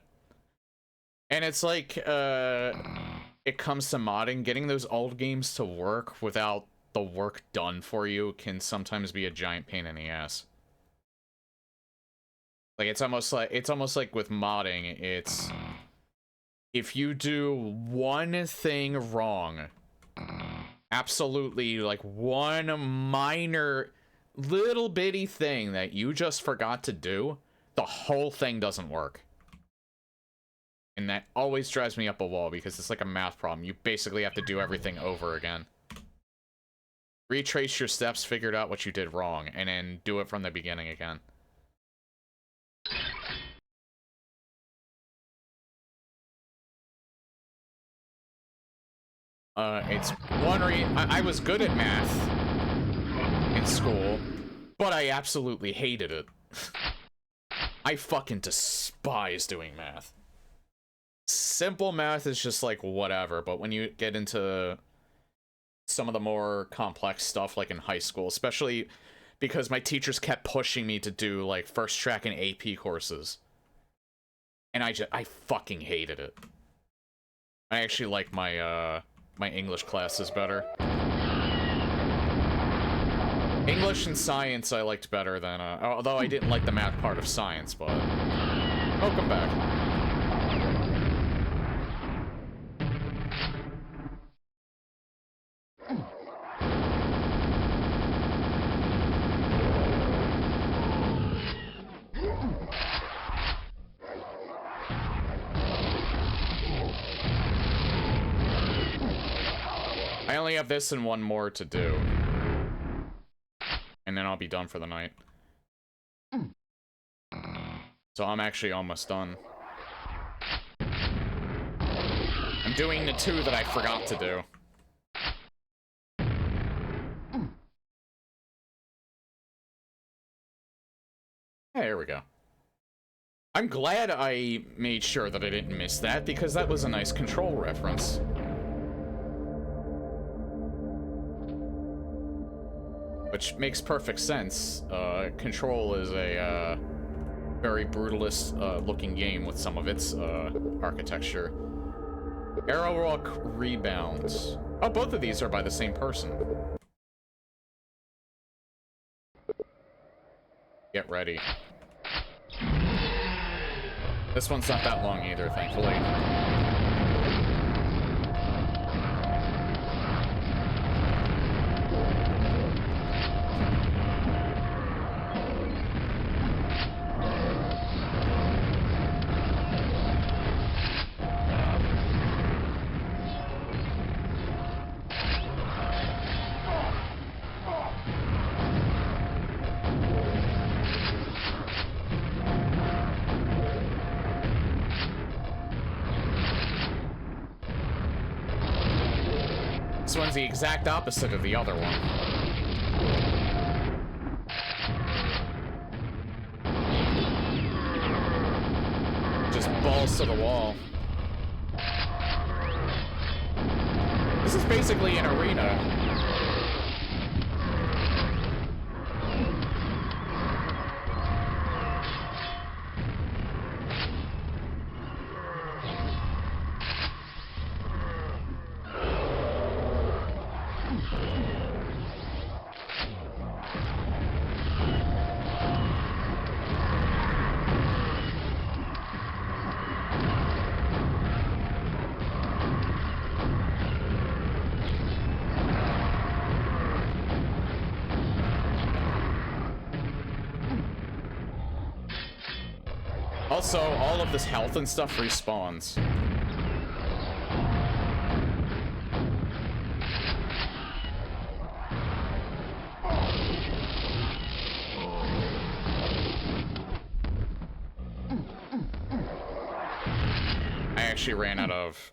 And it's like, it comes to modding, getting those old games to work without the work done for you can sometimes be a giant pain in the ass. Like, it's almost like with modding, it's... if you do one thing wrong, absolutely, like, one minor, little bitty thing that you just forgot to do, the whole thing doesn't work. And that always drives me up a wall, because it's like a math problem. You basically have to do everything over again. Retrace your steps, figure out what you did wrong, and then do it from the beginning again. It's one I was good at math in school, but I absolutely hated it. I fucking despise doing math. Simple math is just like whatever, but when you get into some of the more complex stuff, like in high school, especially because my teachers kept pushing me to do like first track and AP courses, and I fucking hated it. I actually like my my English classes better. English and science I liked better than although I didn't like the math part of science, but welcome back. I only have this and one more to do. And then I'll be done for the night. So I'm actually almost done. I'm doing the 2 that I forgot to do. There we go. I'm glad I made sure that I didn't miss that, because that was a nice Control reference. Which makes perfect sense. Control is a very brutalist looking game with some of its architecture. Arrow Rock Rebounds. Oh, both of these are by the same person. Get ready. This one's not that long either, thankfully. This one's the exact opposite of the other one. Just balls to the wall. This is basically an arena. Also, all of this health and stuff respawns. I actually ran out of...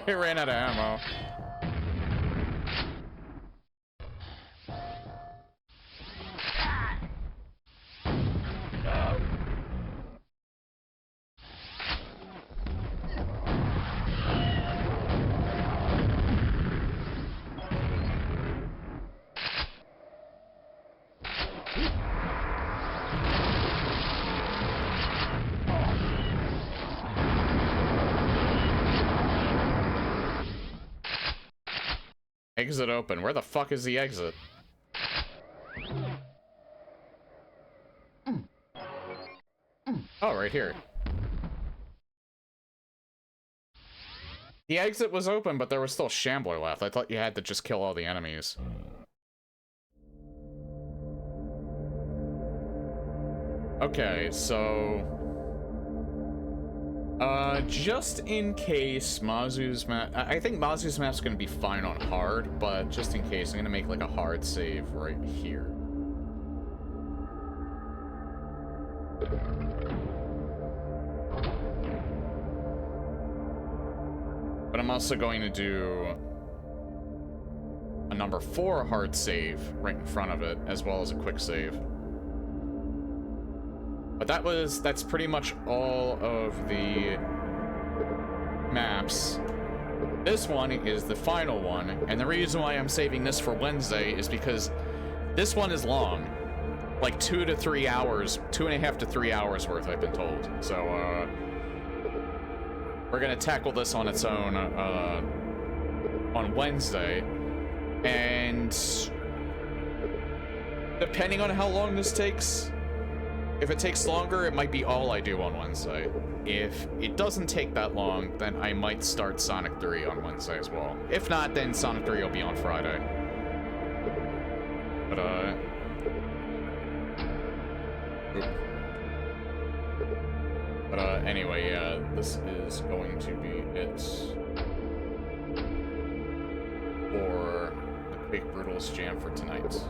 I ran out of ammo. Exit open. Where the fuck is the exit? Oh, right here. The exit was open, but there was still Shambler left. I thought you had to just kill all the enemies. Okay, so... Just in case Mazu's map... I think Mazu's map's gonna be fine on hard, but just in case, I'm gonna make, like, a hard save right here. But I'm also going to do a number 4 hard save right in front of it, as well as a quick save. But that's pretty much all of the maps. This one is the final one, and the reason why I'm saving this for Wednesday is because this one is long. Like 2 to 3 hours, 2.5 to 3 hours worth, I've been told. So, we're gonna tackle this on its own, on Wednesday. And depending on how long this takes, if it takes longer, it might be all I do on Wednesday. If it doesn't take that long, then I might start Sonic 3 on Wednesday as well. If not, then Sonic 3 will be on Friday. But, anyway, yeah, this is going to be it for the Quake Brutalist Jam for tonight.